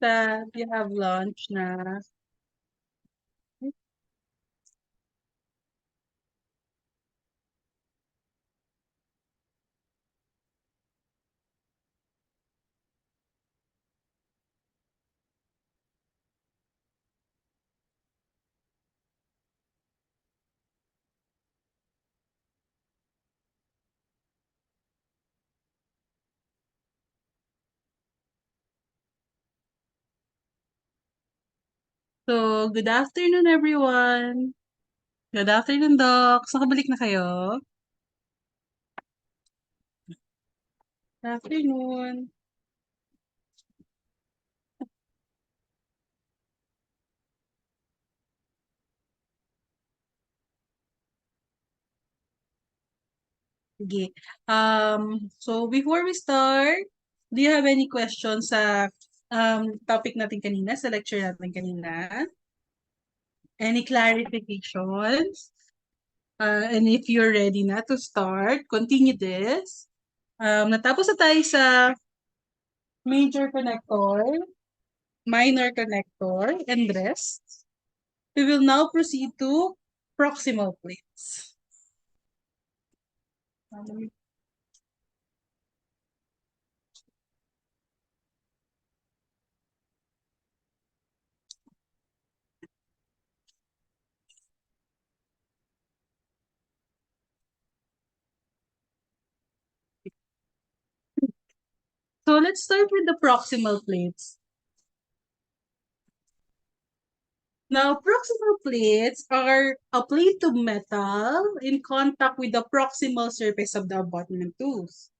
That you have lunch na. So, good afternoon everyone. Good afternoon, Doc. So, kabalik na kayo? Good afternoon. Sige. So before we start, do you have any questions sa topic natin kanina, sa lecture natin kanina? Any clarifications? And if you're ready na to start, continue this. Natapos na tayo sa major connector, minor connector, and rest. We will now proceed to proximal plates. So let's start with the proximal plates. Now, proximal plates are a plate of metal in contact with the proximal surface of the abutment tooth.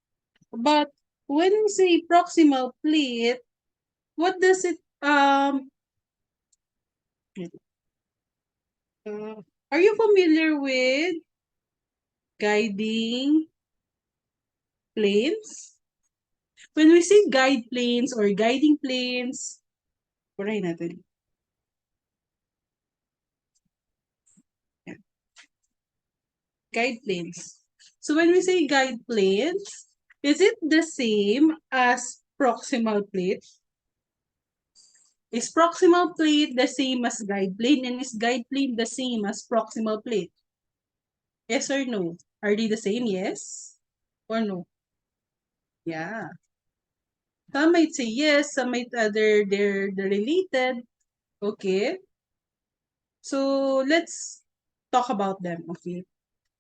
But when we say proximal plate, what does it uh, are you familiar with guiding planes? When we say guide planes or guiding planes, purahin natin. Yeah. Guide planes. So when we say guide planes, is it the same as proximal plate? Is proximal plate the same as guide plane? And is guide plane the same as proximal plate? Yes or no? Are they the same? Yes or no? Yeah. Some might say yes, some might they're related. Okay. So let's talk about them. Okay.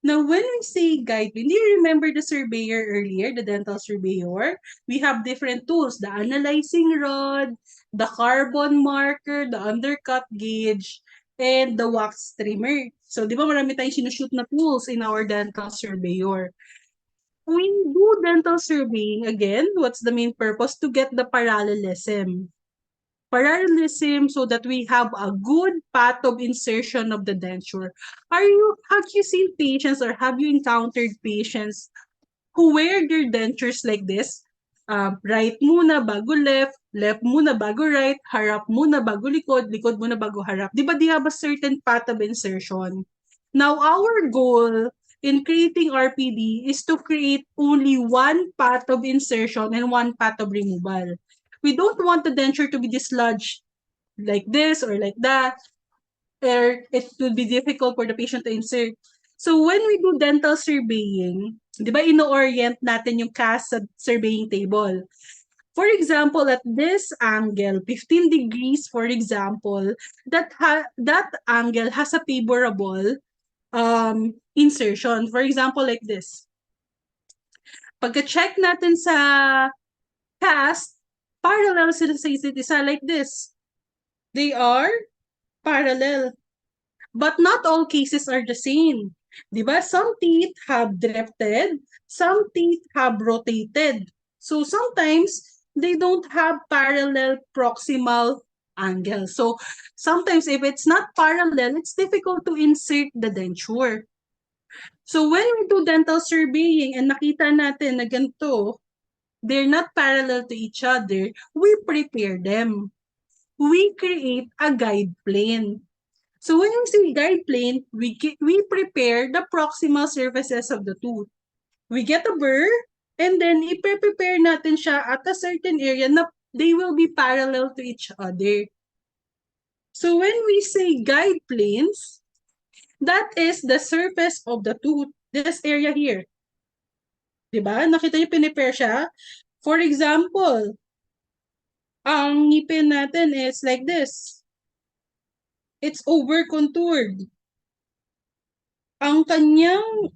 Now, when we say guide plane, do you remember the surveyor earlier, the dental surveyor? We have different tools, the analyzing rod, the carbon marker, the undercut gauge, and the wax trimmer. So, di ba marami tayong sinushoot na tools in our dental surveyor? We do dental surveying, again, what's the main purpose? To get the parallelism. Parallelism so that we have a good path of insertion of the denture. Have you seen patients or have you encountered patients who wear their dentures like this? Right muna bago left, left muna bago right, harap muna bago likod, likod muna bago harap. Di ba they have a certain path of insertion? Now, our goal in creating RPD is to create only one path of insertion and one path of removal. We don't want the denture to be dislodged like this or like that, or it would be difficult for the patient to insert. So when we do dental surveying, di ba ino-orient natin yung cast sa surveying table. For example, at this angle, 15 degrees, for example, that angle has a favorable insertion. For example, like this. Pagka-check natin sa cast, parallel sila sa isa't isa like this. They are parallel. But not all cases are the same. Diba? Some teeth have drifted, some teeth have rotated. So sometimes they don't have parallel proximal angle. So sometimes if it's not parallel, it's difficult to insert the denture. So when we do dental surveying and nakita natin na ganito, they're not parallel to each other, we prepare them. We create a guide plane. So when we say guide plane, we prepare the proximal surfaces of the tooth. We get a burr, and then i-prepare natin siya at a certain area na they will be parallel to each other. So when we say guide planes, that is the surface of the tooth, this area here. Diba? Nakita niyo, pinipair siya? For example, ang ngipin natin is like this. It's over-contoured. Ang kanyang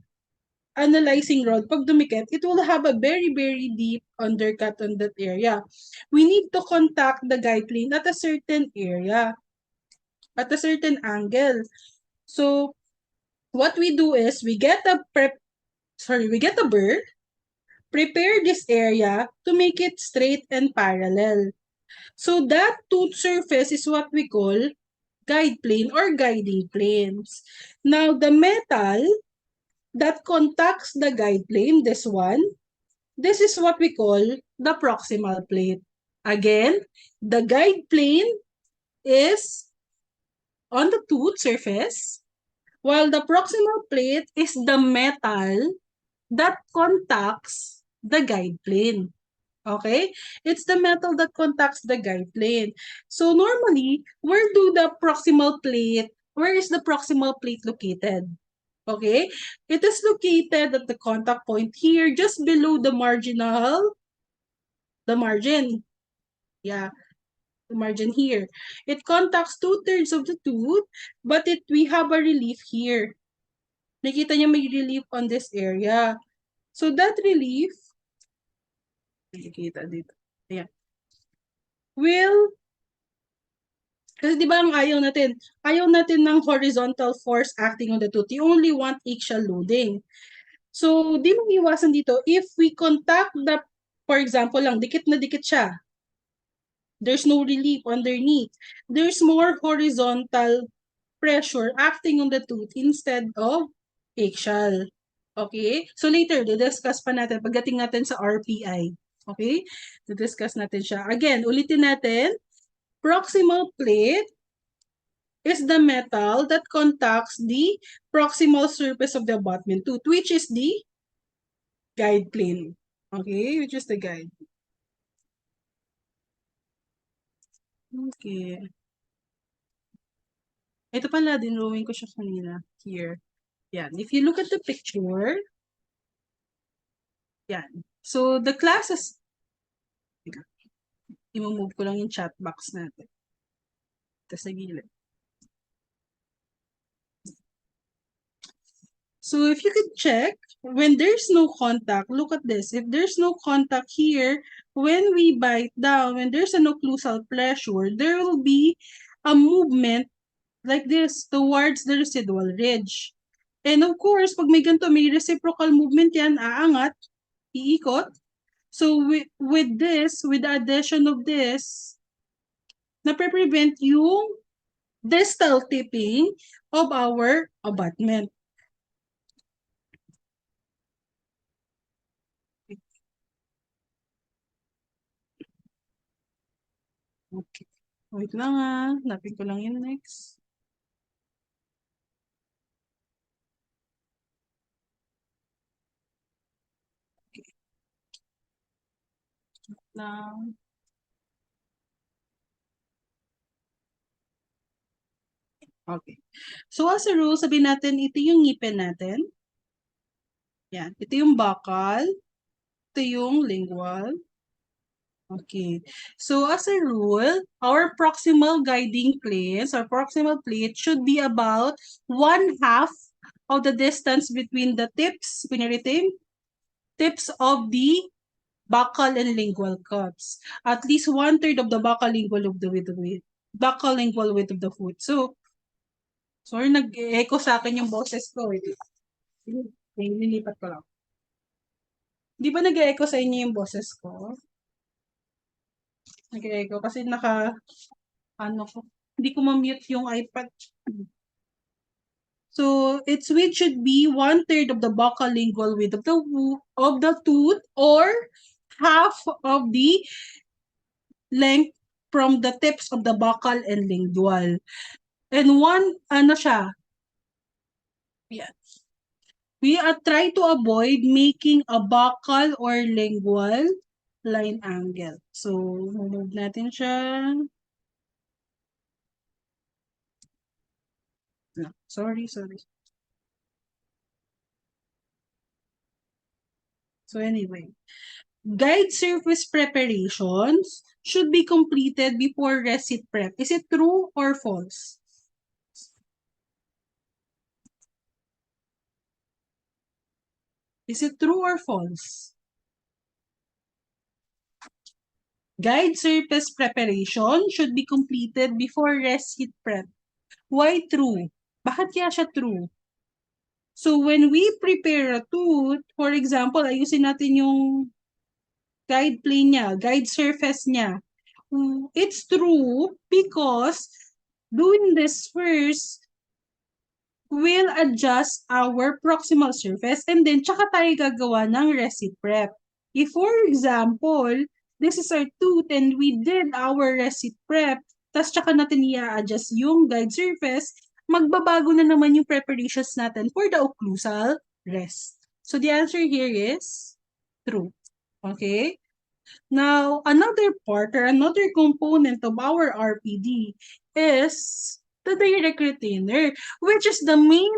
analyzing rod, pag dumikit, it will have a very, very deep undercut on that area. We need to contact the guide plane at a certain area, at a certain angle. So, what we do is, we get a burr, prepare this area to make it straight and parallel. So, that tooth surface is what we call guide plane or guiding planes. Now, the metal that contacts the guide plane, this one, this is what we call the proximal plate. Again, the guide plane is on the tooth surface, while the proximal plate is the metal that contacts the guide plane. Okay? It's the metal that contacts the guide plane. So normally, where is the proximal plate located? Okay? It is located at the contact point here, just below the margin. Yeah, the margin here. It contacts 2/3 of the tooth, but we have a relief here. Nakita niyo may relief on this area. So that relief, nakikita dito. Ayan. Kasi di ba ang ayaw natin ng horizontal force acting on the tooth. You only want axial loading. So, di mo iwasan dito, if we contact for example lang, dikit na dikit siya. There's no relief underneath. There's more horizontal pressure acting on the tooth instead of axial. Okay? So later, discuss pa natin pagdating natin sa RPI. Okay? Discuss natin siya. Again, ulitin natin. Proximal plate is the metal that contacts the proximal surface of the abutment tooth, which is the guide plane. Okay? Which is the guide. Okay. Ito pala, dinrawing ko siya kanina. Here. Yan. If you look at the picture, yan. So, the classes, i-move ko lang yung chat box natin. Ito sa gilid. So, if you could check, when there's no contact, look at this. If there's no contact here, when we bite down, when there's an occlusal pressure, there will be a movement like this towards the residual ridge. And of course, pag may ganito, may reciprocal movement yan, aangat, iikot. So, with the addition of this, nape-prevent yung distal tipping of our abutment. Okay. Wait lang Napin ko lang yung next. Okay. Lang. Okay. So as a rule, sabihin natin, ito yung ngipin natin. Yan. Ito yung buccal. Ito yung lingual. Okay. So as a rule, our proximal guiding planes, our proximal plate should be about 1/2 of the distance between the tips, tips of the buccal and lingual cups. At least 1/3 of the buccal lingual of the buccal lingual width of the foot. So, sorry, nag-echo sa akin yung boses ko. Nilipat ko lang. Di ba nag-echo sa inyo yung boses ko? Nag-echo kasi hindi ko ma-mute yung iPad. So, its width should be 1/3 of the buccal lingual width of the tooth, or half of the length from the tips of the buccal and lingual. And yeah. We try to avoid making a buccal or lingual line angle. So, move natin siya. No, sorry. So anyway, guide surface preparations should be completed before recit prep. Is it true or false? Is it true or false? Guide surface preparation should be completed before recit prep. Why true? Bakit kaya siya true? So when we prepare a tooth, for example, ayusin natin yung guide plane niya, guide surface niya. It's true because doing this first will adjust our proximal surface and then tsaka tayo gagawa ng recit prep. If for example, this is our tooth and we did our recit prep, tas tsaka natin i-adjust yung guide surface, magbabago na naman yung preparations natin for the occlusal rest. So the answer here is true. Okay? Now, another part or another component of our RPD is the direct retainer, which is the main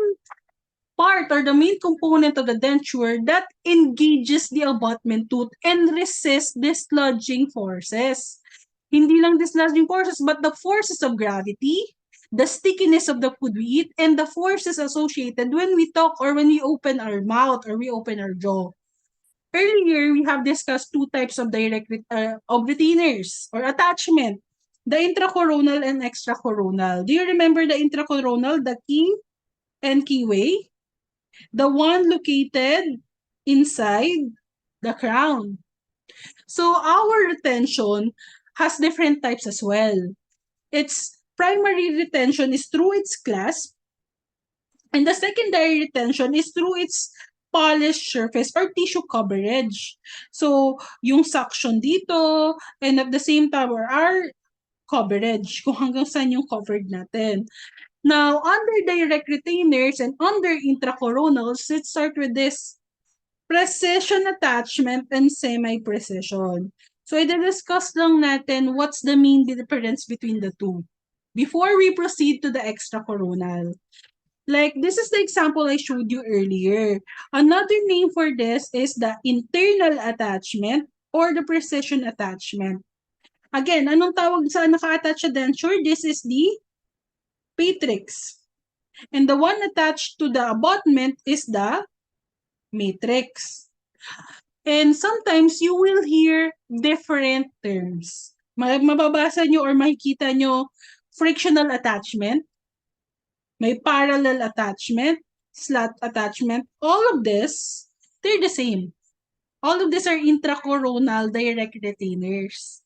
part or the main component of the denture that engages the abutment tooth and resists dislodging forces. Hindi lang dislodging forces, but the forces of gravity, the stickiness of the food we eat, and the forces associated when we talk or when we open our mouth or we open our jaw. Earlier, we have discussed two types of of retainers or attachment, the intracoronal and extracoronal. Do you remember the intracoronal, the key and keyway? The one located inside the crown. So our retention has different types as well. Its primary retention is through its clasp, and the secondary retention is through its polished surface or tissue coverage. So, yung suction dito, and at the same time, our coverage, kung hanggang saan yung covered natin. Now, under direct retainers and under intracoronals, let's start with this precision attachment and semi-precision. So, i-discuss lang natin what's the main difference between the two before we proceed to the extracoronal. Like, this is the example I showed you earlier. Another name for this is the internal attachment or the precision attachment. Again, anong tawag sa naka-attach sa denture? This is the matrix. And the one attached to the abutment is the matrix. And sometimes you will hear different terms. Mababasa nyo or makikita nyo frictional attachment, may parallel attachment, slot attachment. All of this, they're the same. All of these are intracoronal direct retainers.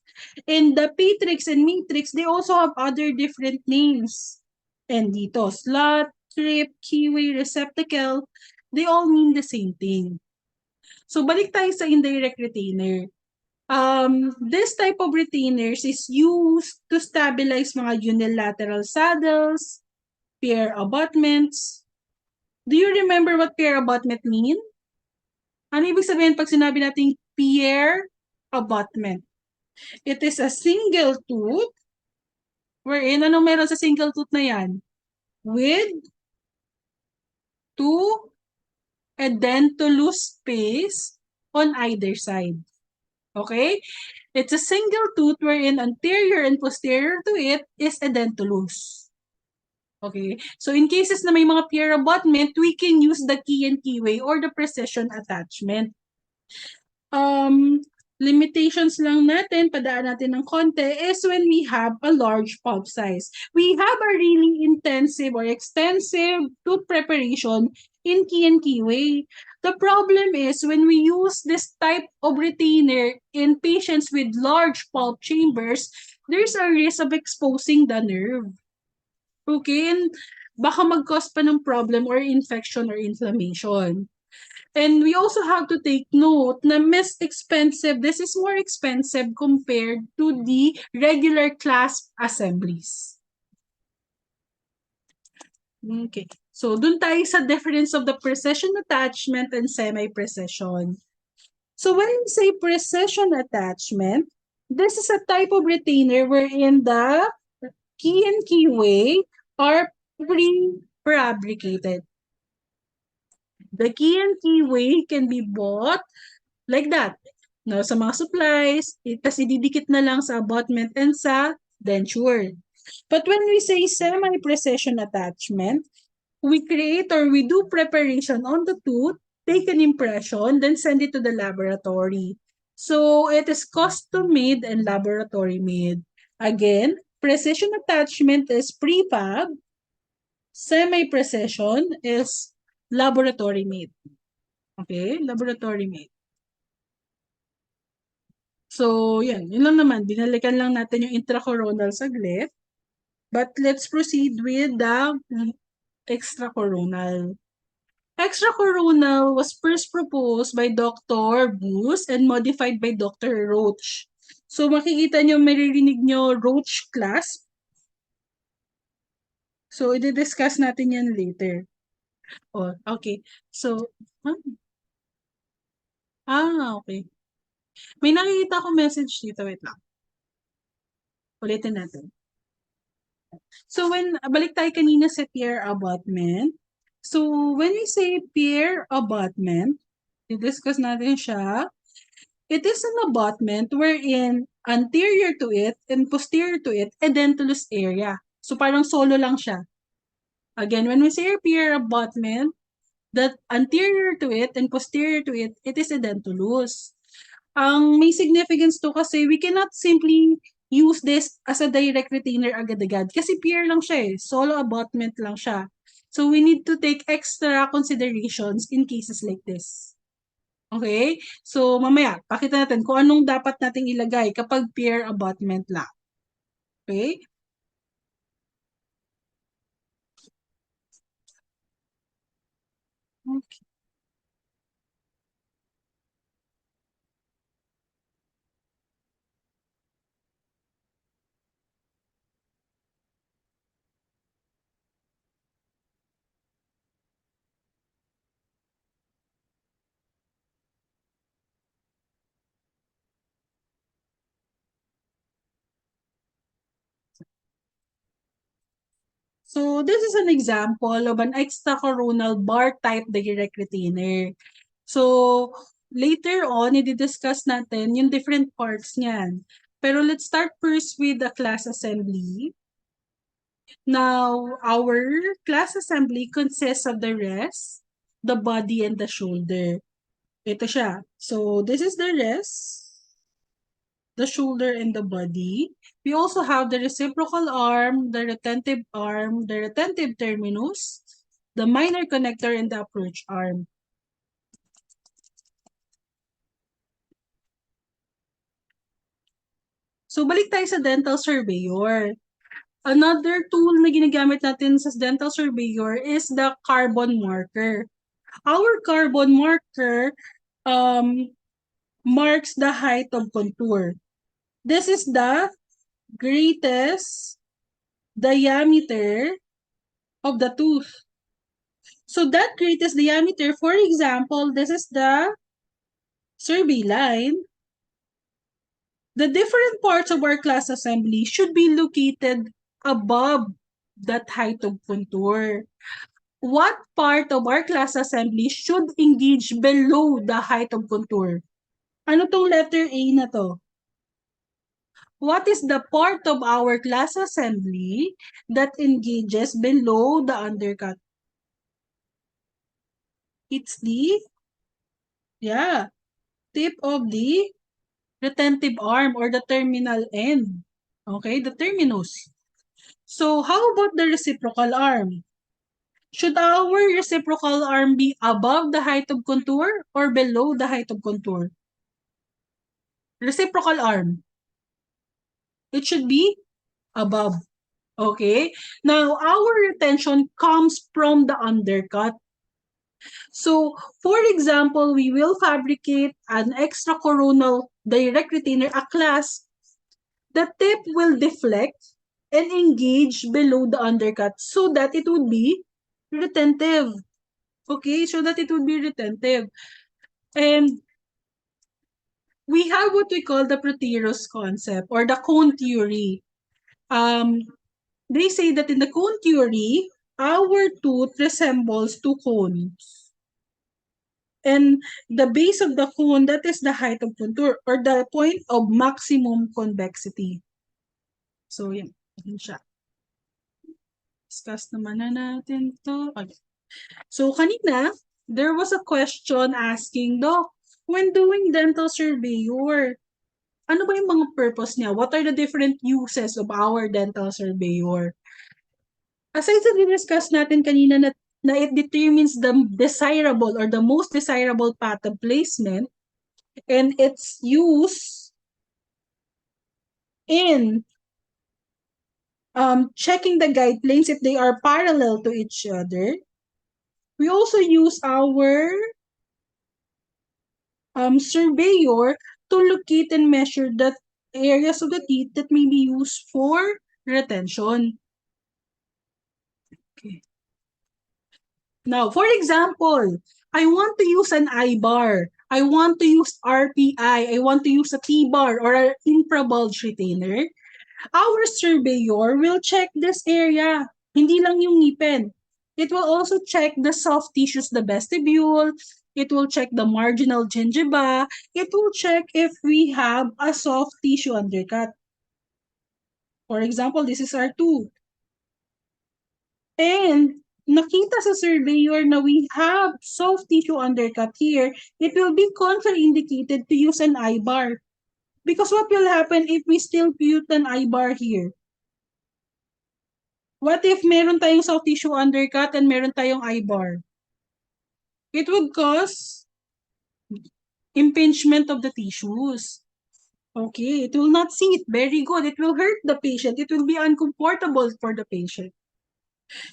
And the matrix and matrix, they also have other different names. And dito, slot, crypt, keyway, receptacle, they all mean the same thing. So, balik tayo sa indirect retainer. This type of retainers is used to stabilize mga unilateral saddles, pair abutments. Do you remember what pair abutment mean? Ano ibig sabihin pag sinabi nating pair abutment? It is a single tooth wherein anong meron sa single tooth na yan? With two edentulous space on either side. Okay? It's a single tooth wherein anterior and posterior to it is edentulous. Okay? So in cases na may mga pair abutment, we can use the key and keyway or the precision attachment. Limitations lang natin, padaan natin ng konti, is when we have a large pulp size. We have a really intensive or extensive tooth preparation in key and keyway. The problem is when we use this type of retainer in patients with large pulp chambers, there's a risk of exposing the nerve. Okay? And baka mag-cause pa ng problem or infection or inflammation. And we also have to take note na this is more expensive compared to the regular clasp assemblies. Okay. So, dun tayo sa difference of the precision attachment and semi-precision. So when we say precision attachment, this is a type of retainer wherein the key and keyway are pre-fabricated. The key and keyway can be bought like that. No, sa mga supplies, tas ididikit na lang sa abutment and sa denture. But when we say semi-precision attachment, we create or we do preparation on the tooth, take an impression, then send it to the laboratory. So it is custom made and laboratory made. Again, precision attachment is prefab, semi-precision is laboratory made. Okay, laboratory made. So, yun lang naman. Binalikan lang natin yung intracoronal saglit. But let's proceed with the extracoronal. Extracoronal was first proposed by Dr. Booth and modified by Dr. Roach. So, makikita nyo, maririnig nyo Roach clasp. So, i-discuss natin yan later. Oh, okay. So, okay. May nakikita ko message dito. Wait lang. Ulitin natin. So, balik tayo kanina sa peer abutment. So, when we say peer abutment, i-discuss natin siya. It is an abutment wherein anterior to it and posterior to it, edentulous area. So, parang solo lang siya. Again, when we say peer abutment, that anterior to it and posterior to it, it is edentulous. Ang may significance to kasi we cannot simply use this as a direct retainer agad-agad kasi peer lang siya solo abutment lang siya. So we need to take extra considerations in cases like this. Okay? So mamaya, pakita natin kung anong dapat nating ilagay kapag peer abutment lang. Okay? Okay. So this is an example of an extracoronal bar type direct retainer. So later on, i-discuss natin yung different parts niyan. Pero let's start first with the class assembly. Now, our class assembly consists of the rest, the body, and the shoulder. Ito siya. So this is the rest, the shoulder, and the body. We also have the reciprocal arm, the retentive terminus, the minor connector, and the approach arm. So, balik tayo sa dental surveyor. Another tool na ginagamit natin sa dental surveyor is the carbon marker. Our carbon marker marks the height of contour. This is the greatest diameter of the tooth. So that greatest diameter, for example, this is the survey line. The different parts of our class assembly should be located above that height of contour. What part of our class assembly should engage below the height of contour? Ano tong letter A na to? What is the part of our class assembly that engages below the undercut? It's the, tip of the retentive arm or the terminal end. Okay, the terminus. So, how about the reciprocal arm? Should our reciprocal arm be above the height of contour or below the height of contour? Reciprocal arm. It should be above. Okay? Now, our retention comes from the undercut. So, for example, we will fabricate an extracoronal direct retainer, a class. The tip will deflect and engage below the undercut so that it would be retentive. Okay? So that it would be retentive. And we have what we call the Proteros concept or the cone theory. They say that in the cone theory, our tooth resembles two cones. And the base of the cone, that is the height of contour or the point of maximum convexity. So, yan. Yan siya. Discuss naman na natin to. Okay. So, kanina, there was a question asking, Doc, when doing dental surveyor, ano ba yung mga purpose niya? What are the different uses of our dental surveyor? Aside sa discuss natin kanina na it determines the desirable or the most desirable path of placement and its use in checking the guide planes if they are parallel to each other. We also use our surveyor to locate and measure the areas of the teeth that may be used for retention. Okay. Now, for example, I want to use an I-bar. I want to use RPI. I want to use a T-bar or an infrabulge retainer. Our surveyor will check this area. Hindi lang yung ngipin. It will also check the soft tissues, the vestibule. It will check the marginal gingiva. It will check if we have a soft tissue undercut. For example, this is our tooth. And nakita sa surveyor na we have soft tissue undercut here, it will be contraindicated to use an I-bar. Because what will happen if we still put an I-bar here? What if meron tayong soft tissue undercut and meron tayong I-bar? It would cause impingement of the tissues. Okay, it will not sit. Very good. It will hurt the patient. It will be uncomfortable for the patient.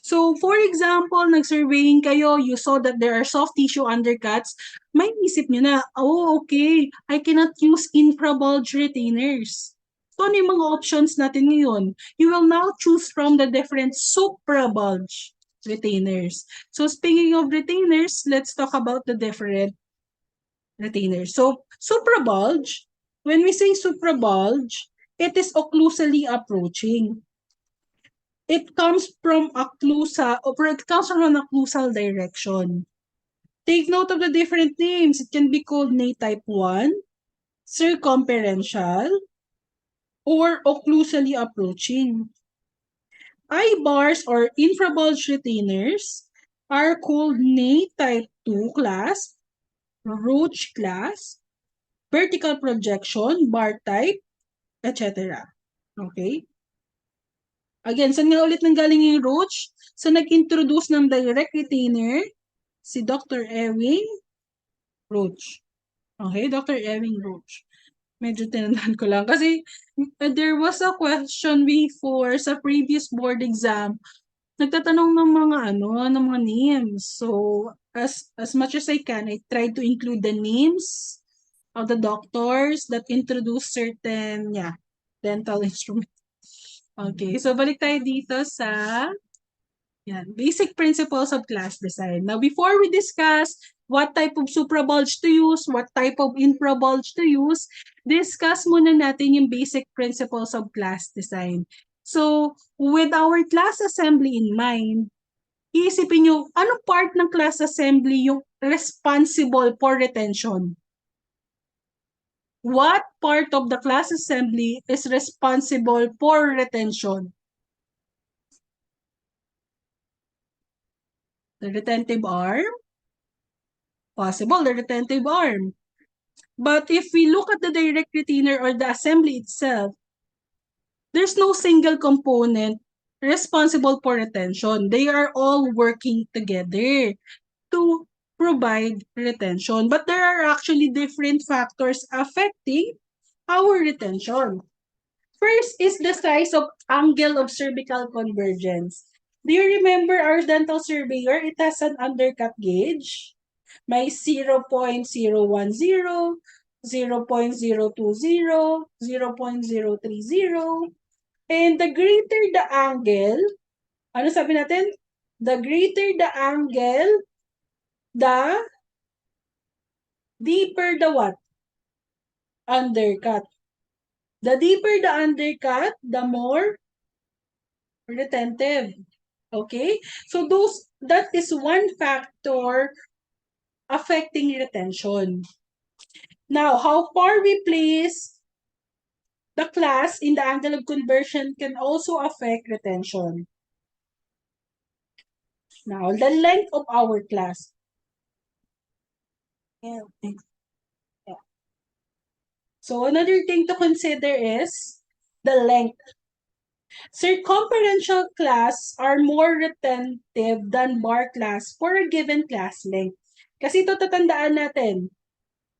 So, for example, nag-surveying kayo, you saw that there are soft tissue undercuts, may isip nyo na, oh, okay, I cannot use infrabulge retainers. So, ano yung mga options natin ngayon? You will now choose from the different suprabulge retainers. So, speaking of retainers, let's talk about the different retainers. So, suprabulge, when we say suprabulge, it is occlusally approaching. It comes from occlusal, or it comes from an occlusal direction. Take note of the different names. It can be called Ney type 1, circumferential, or occlusally approaching. I-bars or infrabulge retainers are called Ney type 2 class, Roach class, vertical projection, bar type, etc. Okay? Again, saan nga ulit nanggaling yung Roach? So, nag-introduce ng direct retainer si Dr. Ewing Roach. Okay, Dr. Ewing Roach. Medyo tinandaan ko lang. Kasi there was a question before sa previous board exam. Nagtatanong ng mga ng mga names. So, as much as I can, I try to include the names of the doctors that introduce certain, dental instruments. Okay, so balik tayo dito sa basic principles of class design. Now, before we discuss what type of suprabulge to use, what type of infrabulge to use, discuss muna natin yung basic principles of class design. So, with our class assembly in mind, iisipin nyo, anong part ng class assembly yung responsible for retention? What part of the class assembly is responsible for retention? The retentive arm? Possible, the retentive arm. But if we look at the direct retainer or the assembly itself, there's no single component responsible for retention. They are all working together to provide retention. But there are actually different factors affecting our retention. First is the size of angle of cervical convergence. Do you remember our dental surveyor? It has an undercut gauge. May 0.010, 0.020, 0.030. And the greater the angle, ano sabi natin? The greater the angle, the deeper the what? undercut. The deeper the undercut, the more retentive. Okay? So that is one factor affecting retention. Now, how far we place the class in the angle of conversion can also affect retention. Now, the length of our class. Yeah. So, another thing to consider is the length. Circumferential class are more retentive than bar class for a given class length. Kasi ito tatandaan natin,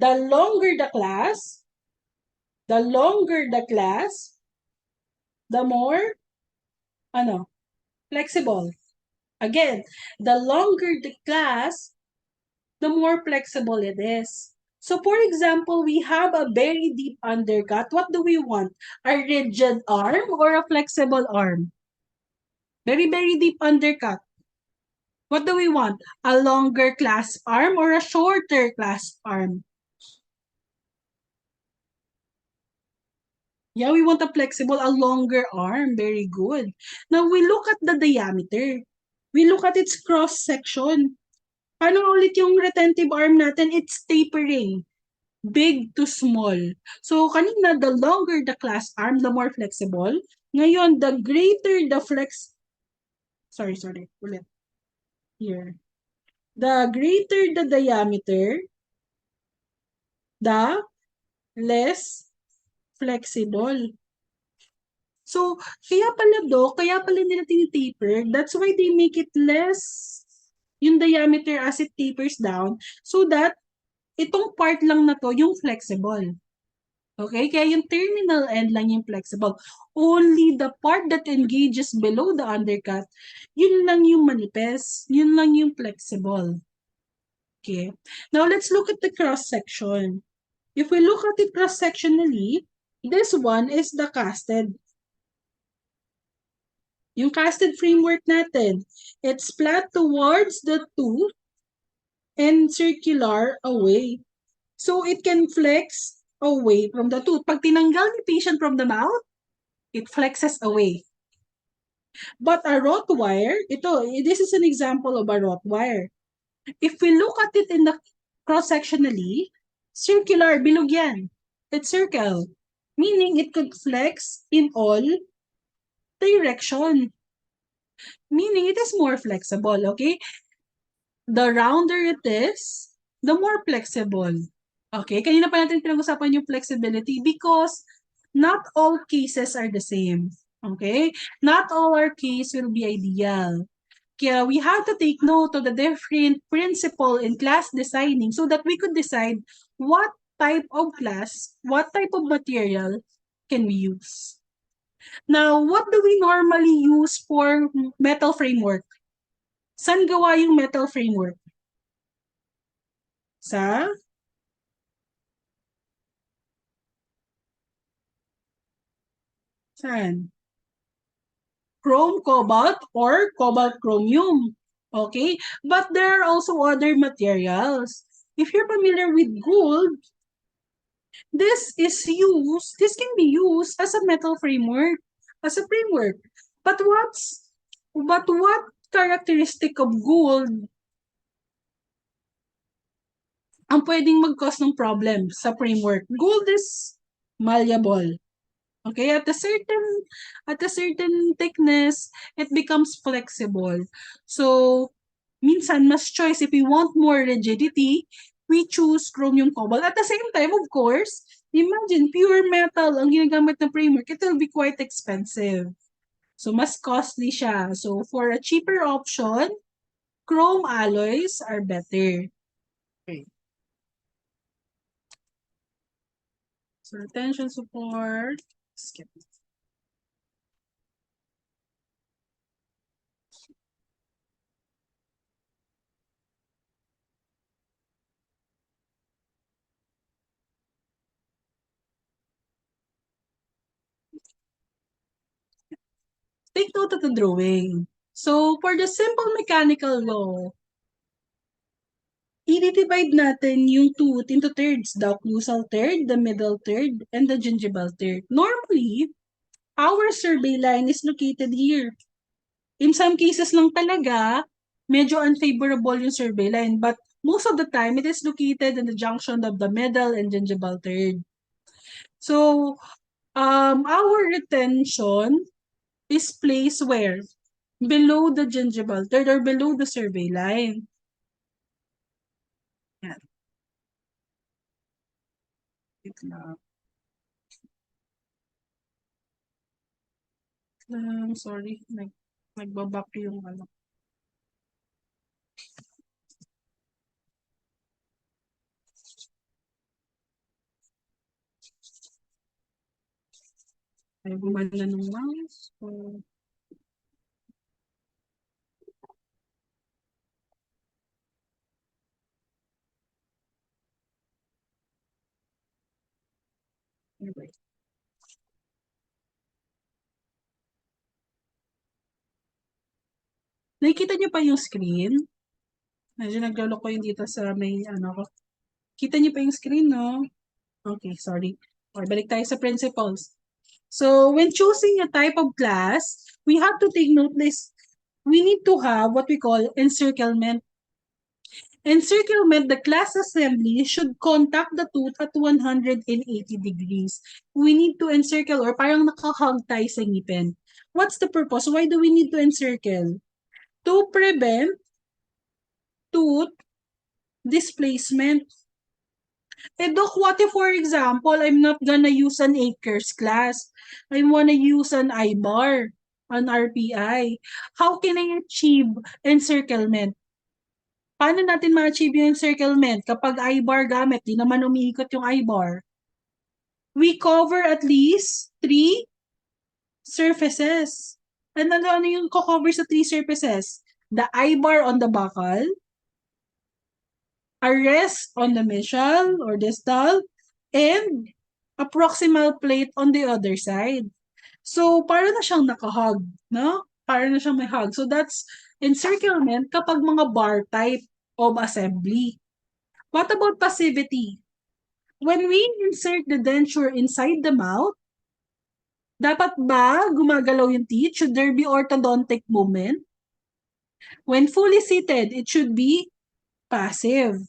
the longer the class, the more, flexible. Again, the longer the class, the more flexible it is. So, for example, we have a very deep undercut. What do we want? A rigid arm or a flexible arm? Very, very deep undercut. What do we want? A longer clasp arm or a shorter clasp arm? Yeah, we want a flexible, a longer arm. Very good. Now, we look at the diameter. We look at its cross-section. Paano ulit yung retentive arm natin? It's tapering. Big to small. So, kanina, the longer the clasp arm, the more flexible. Ngayon, the greater the Sorry. Ulit. Here. The greater the diameter, the less flexible. So, kaya pala nila tinitaper. That's why they make it less yung diameter as it tapers down so that itong part lang na to yung flexible. Okay? Kaya yung terminal end lang yung flexible. Only the part that engages below the undercut, yun lang yung manipes. Yun lang yung flexible. Okay? Now, let's look at the cross-section. If we look at it cross-sectionally, this one is the casted. Yung casted framework natin, it's flat towards the tooth and circular away. So, it can flex away from the tooth. Pag tinanggal ni patient from the mouth, it flexes away. But a wrought wire, this is an example of a wrought wire. If we look at it in the cross-sectionally, circular, bilog yan. It's circle. Meaning it could flex in all direction. Meaning it is more flexible, okay? The rounder it is, the more flexible. Okay? Kanina pa natin pinag-usapan yung flexibility because not all cases are the same. Okay? Not all our case will be ideal. Kaya we have to take note of the different principle in class designing so that we could decide what type of class, what type of material can we use. Now, what do we normally use for metal framework? Saan gawa yung metal framework? Sa? Saan? Chrome cobalt or cobalt chromium. Okay? But there are also other materials. If you're familiar with gold, this can be used as a metal framework, as a framework. But what characteristic of gold ang pwedeng mag-cause ng problem sa framework? Gold is malleable. Okay, at a certain thickness, it becomes flexible. So, minsan mas choice if we want more rigidity, we choose chromium cobalt. At the same time, of course, imagine pure metal ang ginagamit ng framework, it will be quite expensive. So, mas costly siya. So, for a cheaper option, chrome alloys are better. Okay. So, tension support, skip. Take note of the drawing. So, for the simple mechanical law, i-divide natin yung tooth into thirds, the occlusal third, the middle third, and the gingival third. Normally, our survey line is located here. In some cases lang talaga, medyo unfavorable yung survey line, but most of the time, it is located in the junction of the middle and gingival third. So, our retention is placed where? Below the gingival third or below the survey line. Yan. Wait lang. Sorry, nagbabak yung ano. Ay, gumanda ng mouse. So, anyway. Nakikita niyo pa yung screen? Medyo naglolo ko yung dito sa may ano ko. Kita niyo pa yung screen, no? Okay, sorry. Okay, balik tayo sa principles. So, when choosing a type of class, we have to take note this. We need to have what we call encirclement. Encirclement, the class assembly should contact the tooth at 180 degrees. We need to encircle or parang nakahug tayo sa ngipin. What's the purpose? Why do we need to encircle? To prevent tooth displacement. Eh, Doc, what if, for example, I'm not gonna use an Akers class? I wanna use an I-bar, an RPI. How can I achieve encirclement? Paano natin ma-achieve yung encirclement? Kapag I-bar gamit, di naman umiikot yung I-bar. We cover at least 3 surfaces. Ano yung co-cover sa 3 surfaces? The I-bar on the buccal, a rest on the mesial or distal, and a proximal plate on the other side. So, para na siyang nakahug, no? Para na siyang may hug. So, that's encirclement kapag mga bar type of assembly. What about passivity? When we insert the denture inside the mouth, dapat ba gumagalaw yung teeth? Should there be orthodontic movement? When fully seated, it should be passive.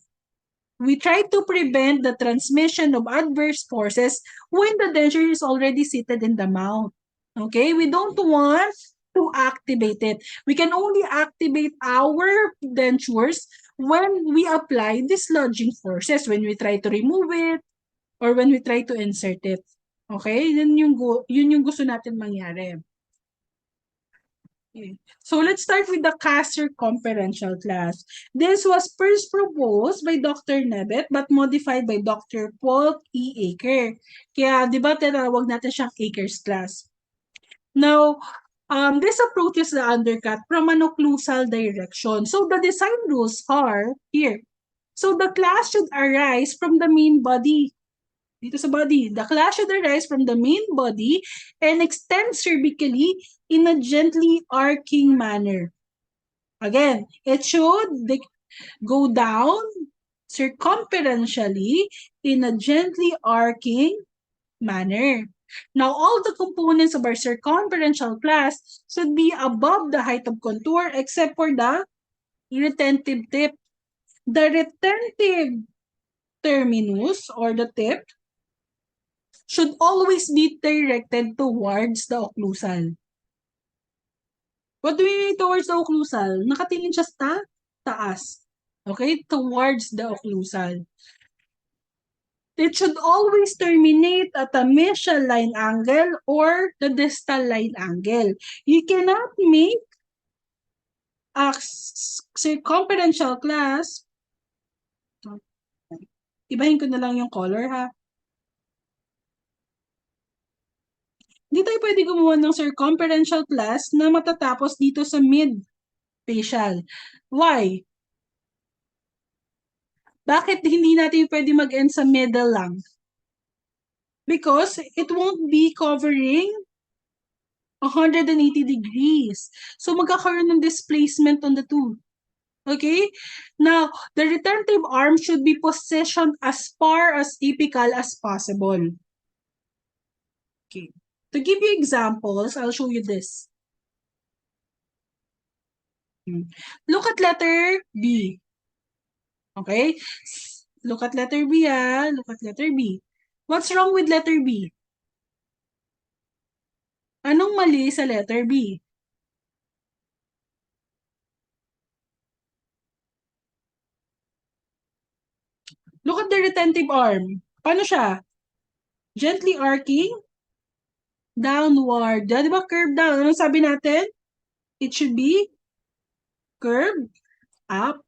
We try to prevent the transmission of adverse forces when the denture is already seated in the mouth. Okay? We don't want to activate it. We can only activate our dentures when we apply dislodging forces, when we try to remove it or when we try to insert it. Okay? Yun yung gusto natin mangyari. Okay. So let's start with the Castor conferential class. This was first proposed by Dr. Nebet but modified by Dr. Paul E. Aker. Kaya di ba tinawag natin siyang Aker's class. Now, this approach is the undercut from an occlusal direction. So the design rules are here. So the class should arise from the main body. Dito sa body. The class should arise from the main body and extend cervically in a gently arcing manner. Again, it should go down circumferentially in a gently arcing manner. Now, all the components of our circumferential class should be above the height of contour except for the retentive tip. The retentive terminus or the tip should always be directed towards the occlusal. What do we mean towards the occlusal? Nakatingin siya sa taas. Okay? Towards the occlusal. It should always terminate at a mesial line angle or the distal line angle. You cannot make a circumferential class. Ibahin ko na lang yung color, ha? Hindi tayo pwede gumawa ng circumferential class na matatapos dito sa mid-facial. Why? Bakit hindi natin pwede mag-end sa middle lang? Because it won't be covering 180 degrees. So, magkakaroon ng displacement on the tooth. Okay? Now, the retentive arm should be positioned as far as apical as possible. Okay. To give you examples, I'll show you this. Look at letter B. Okay? Look at letter B, ah. Look at letter B. What's wrong with letter B? Anong mali sa letter B? Look at the retentive arm. Paano siya? Gently arcing downward. Di ba curve down? Anong sabi natin? It should be curved up.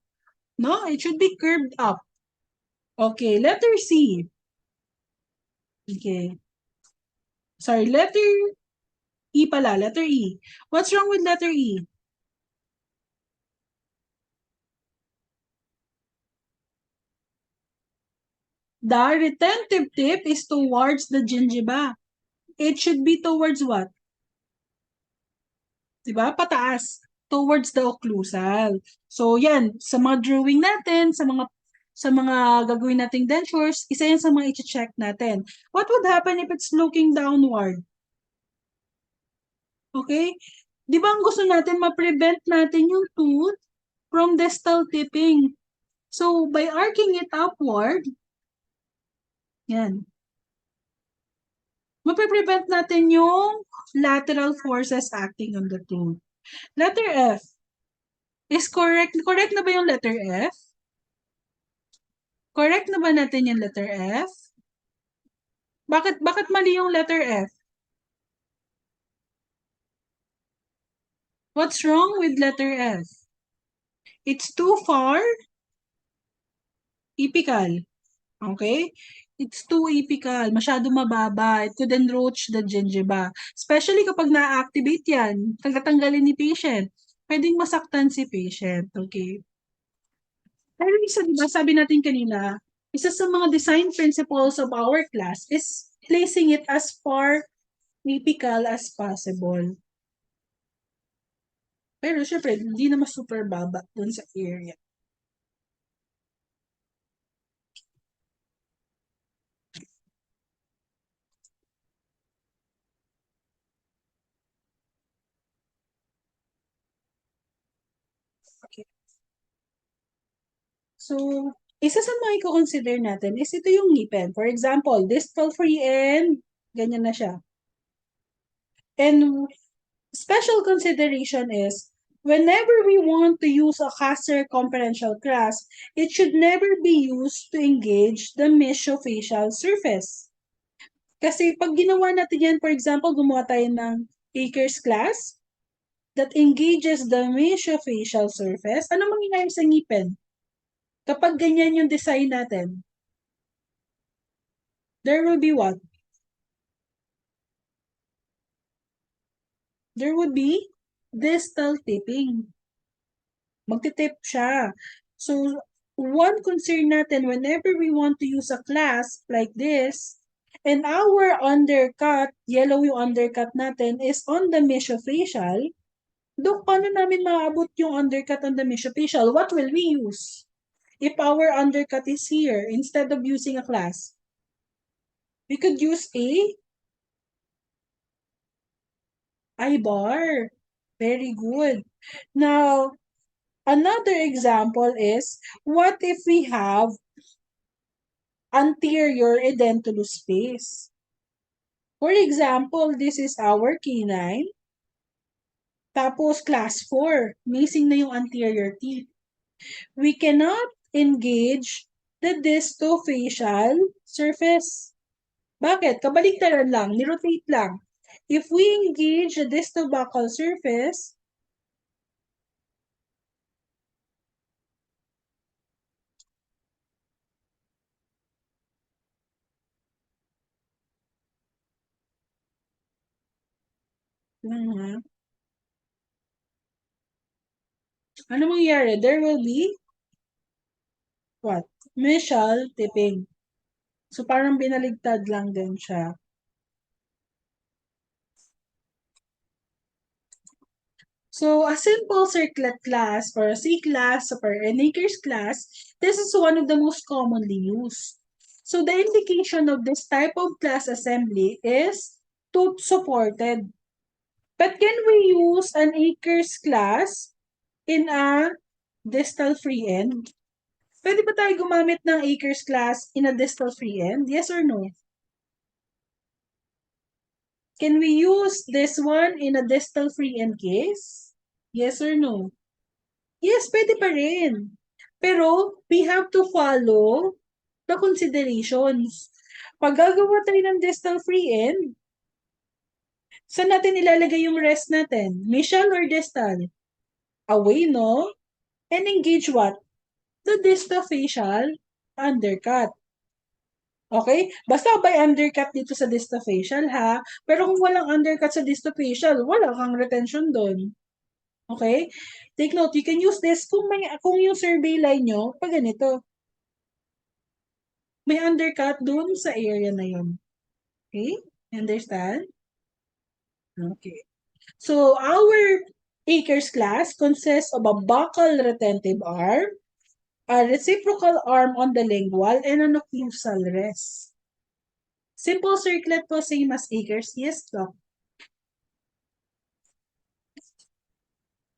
No, it should be curved up. Okay, letter C. Okay. Sorry, letter E pala, letter E. What's wrong with letter E? The retentive tip is towards the gingiva. It should be towards what? Diba? Pataas. Towards the occlusal. So, yan. Sa mga drawing natin, sa mga gagawin nating dentures, isa yan sa mga i-check natin. What would happen if it's looking downward? Okay? Di ba ang gusto natin, ma-prevent natin yung tooth from distal tipping. So, by arcing it upward, yan, mape-prevent natin yung lateral forces acting on the tooth. Letter F is correct. Correct na ba yung letter F? Correct na ba natin yung letter F? Bakit mali yung letter F? What's wrong with letter F? It's too far apical. Okay? It's too apical. Masyado mababa. It could encroach the gingiva. Especially kapag na-activate yan, tagatanggalin ni patient. Pwedeng masaktan si patient. Okay? Pero isa, diba, sabi natin kanina, isa sa mga design principles of our class is placing it as far apical as possible. Pero syempre, hindi naman super baba dun sa area. Okay. So, isa sa mga i-consider natin is ito yung ngipin. For example, distal free and ganyan na siya. And special consideration is, whenever we want to use a circumferential clasp, it should never be used to engage the mesophacial surface. Kasi pag ginawa natin yan, for example, gumawa tayo ng Akers clasp that engages the mesophacial surface, ano mangyayari sa ngipin? Kapag ganyan yung design natin, there will be what? There would be distal tipping. Magtitip siya. So, one concern natin whenever we want to use a clasp like this, and our undercut, yellow yung undercut natin, is on the mesophacial, Dok, paano namin maaabot yung undercut on the mesophacial? What will we use? If our undercut is here, instead of using a clasp, we could use a I-bar. Very good. Now, another example is, what if we have anterior edentulous space? For example, this is our canine. Tapos class 4, missing na yung anterior teeth. We cannot engage the distofacial surface. Bakit? Kabaligtaran lang, nirotate lang. If we engage the distobuccal surface, ano mangyayari? There will be what? Mesial tipping. So, parang binaligtad lang din siya. So a simple circlet class or a C class or an Akers class, this is one of the most commonly used. So the indication of this type of class assembly is tooth supported. But can we use an Akers class in a distal free end? Pwede ba tayo gumamit ng Akers class in a distal free end? Yes or no? Can we use this one in a distal free end case? Yes or no? Yes, pwede pa rin. Pero, we have to follow the considerations. Pag gagawa tayo ng distal free end, saan natin ilalagay yung rest natin? Mesial or distal? Away, no? And engage what? The distofacial undercut. Okay? Basta by undercut dito sa distofacial, ha? Pero kung walang undercut sa distofacial, wala kang retention doon. Okay? Take note, you can use this kung yung survey line nyo, pag ganito. May undercut doon sa area na yun. Okay? Understand? Okay. So, our Akers class consists of a buccal retentive arm, a reciprocal arm on the lingual, and an occlusal rest. Simple circlet po, same as Akers. Yes, Doc.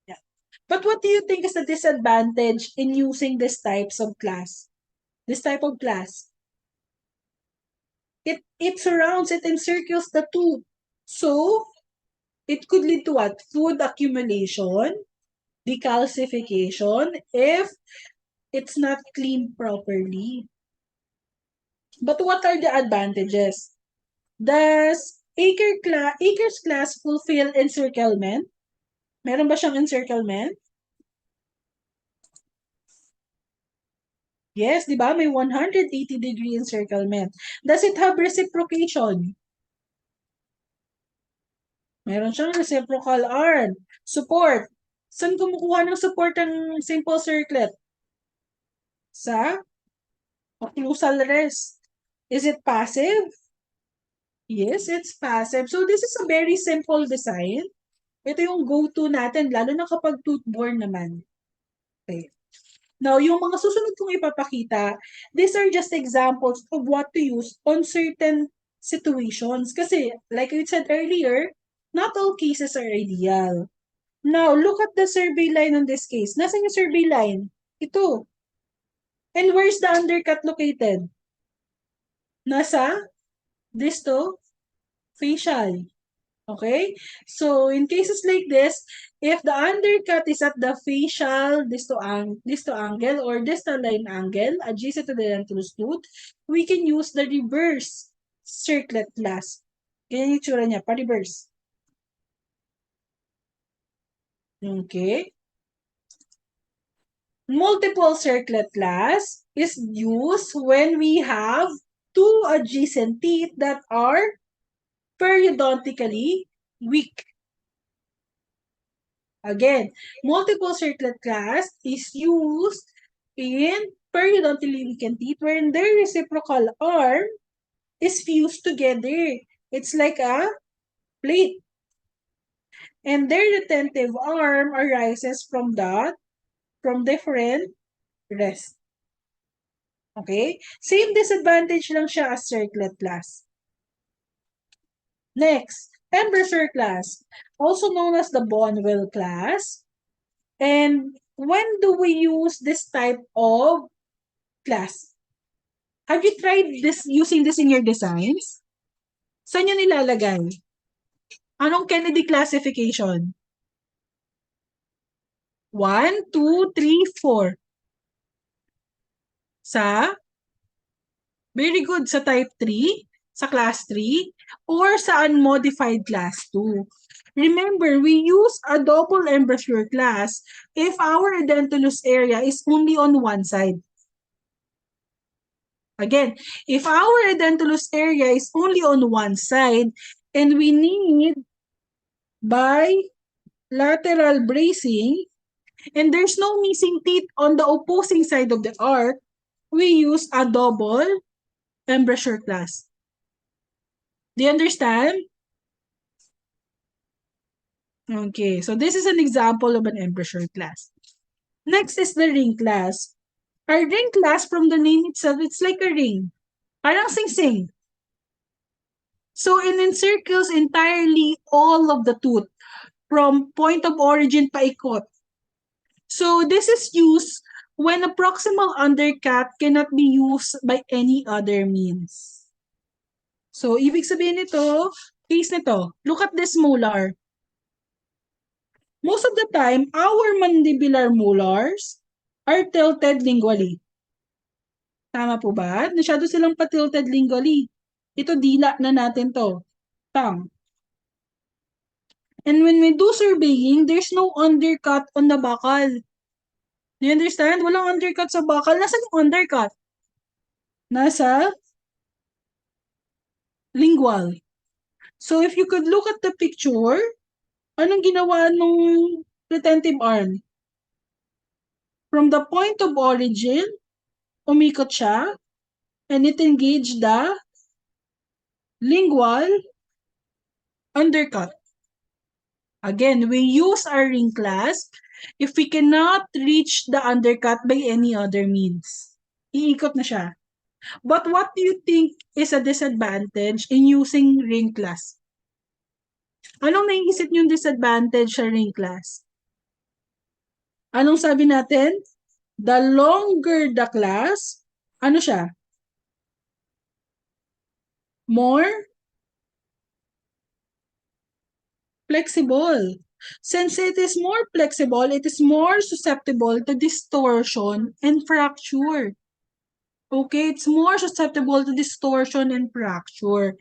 Yeah. But what do you think is the disadvantage in using this types of class? This type of class? It surrounds, it encircles the tooth. So, it could lead to what? Food accumulation, decalcification, if it's not cleaned properly. But what are the advantages? Does Akers class fulfill encirclement? Meron ba siyang encirclement? Yes, di ba? May 180-degree encirclement. Does it have reciprocation? Meron siyang reciprocal arm. Support. Saan kumukuha ng support ang simple circlet? Sa occlusal rest. Is it passive? Yes, it's passive. So this is a very simple design. Ito yung go-to natin, lalo na kapag tooth-borne naman. Okay. Now, yung mga susunod kong ipapakita, these are just examples of what to use on certain situations. Kasi, like I said earlier, not all cases are ideal. Now, look at the survey line on this case. Nasaan yung survey line? Ito. And where's the undercut located? Nasa disto facial. Okay? So, in cases like this, if the undercut is at the facial disto angle or distal line angle adjacent to the dentalus tooth, we can use the reverse circlet class. Ganyan yung tsura niya, pa-reverse. Okay? Multiple circlet class is used when we have two adjacent teeth that are periodontically weak. Again, multiple circlet class is used in periodontally weakened teeth wherein their reciprocal arm is fused together. It's like a plate. And their retentive arm arises from different rests. Okay? Same disadvantage lang siya as circlet class. Next, embrasure class, also known as the Bonwell class. And when do we use this type of class? Have you tried using this in your designs? Saan nyo nilalagay? Anong Kennedy classification? 1, 2, 3, 4. Sa? Very good. Sa type 3, sa class 3, or sa unmodified class 2. Remember, we use a double embrasure class if our edentulous area is only on one side. Again, if our edentulous area is only on one side and we need bilateral bracing and there's no missing teeth on the opposing side of the arc, we use a double embrasure class. Do you understand? Okay, so this is an example of an embouchure class. Next is the ring class. Our ring class, from the name itself, it's like a ring. Parang sing-sing. So it encircles entirely all of the tooth from point of origin paikot. So this is used when a proximal undercut cannot be used by any other means. So ibig sabihin nito, case nito, look at this molar. Most of the time, our mandibular molars are tilted lingually. Tama po ba? Masyado silang pa-tilted lingually. Ito, dila na natin to. Tongue. And when we do surveying, there's no undercut on the buccal. Do you understand? Walang undercut sa buccal. Nasaan yung undercut? Nasa lingual. So if you could look at the picture, anong ginawa nung retentive arm? From the point of origin, umikot siya, and it engaged the lingual undercut. Again, we use our ring clasp if we cannot reach the undercut by any other means. Iikot na siya. But what do you think is a disadvantage in using ring clasp? Anong naiisip niyong disadvantage sa ring clasp? Anong sabi natin? The longer the clasp, ano siya? More flexible. Since it is more flexible, it is more susceptible to distortion and fracture. Okay, it's more susceptible to distortion and fracture.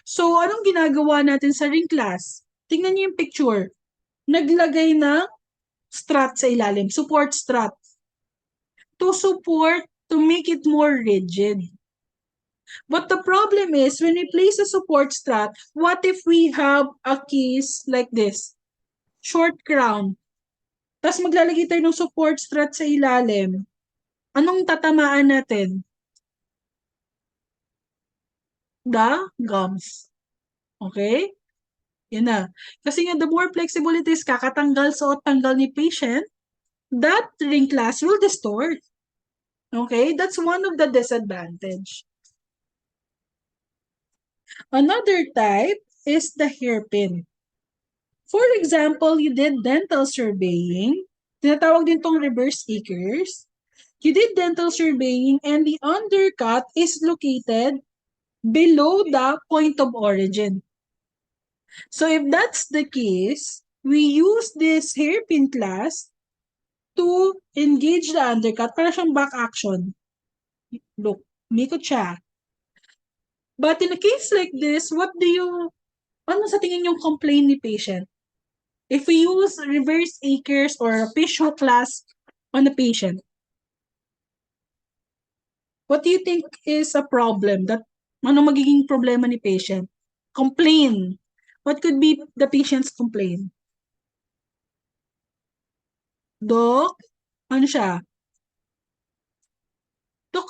So, anong ginagawa natin sa ring class? Tingnan niyo yung picture. Naglagay ng strut sa ilalim, support strut. To support, to make it more rigid. But the problem is, when we place a support strut, what if we have a case like this? Short crown. Tapos maglalagay tayo ng support strut sa ilalim. Anong tatamaan natin? The gums. Okay? Yan na. Kasi nga, the more flexible it is, kakatanggal sa tanggal ni patient, that ring class will distort. Okay? That's one of the disadvantage. Another type is the hairpin. For example, you did dental surveying. Tinatawag din tong reverse acres. You did dental surveying and the undercut is located below the point of origin. So if that's the case, we use this hairpin class to engage the undercut para siyang back action. Look, mikot siya. But in a case like this, ano sa tingin yung complaint ni patient? If we use reverse acres or Fish-Hook class on a patient, what do you think is a problem? Ano magiging problema ni patient? Complain. What could be the patient's complaint? Doc, ano siya? Doc,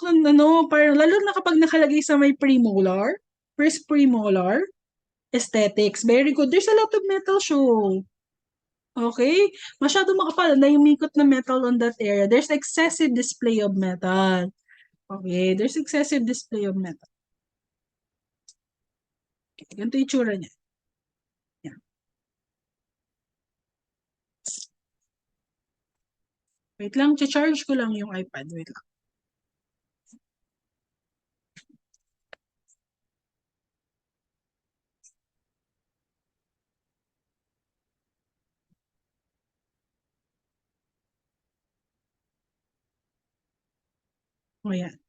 parang lalo na kapag nakalagay sa may premolar, first premolar, aesthetics, very good. There's a lot of metal show. Okay? Masyado makapal na yung mikot na metal on that area. There's excessive display of metal. Okay, there's excessive display of metal. Okay, ganito yung tsura niya. Yan. Wait lang, charge ko lang yung iPad. Wait lang. O yan.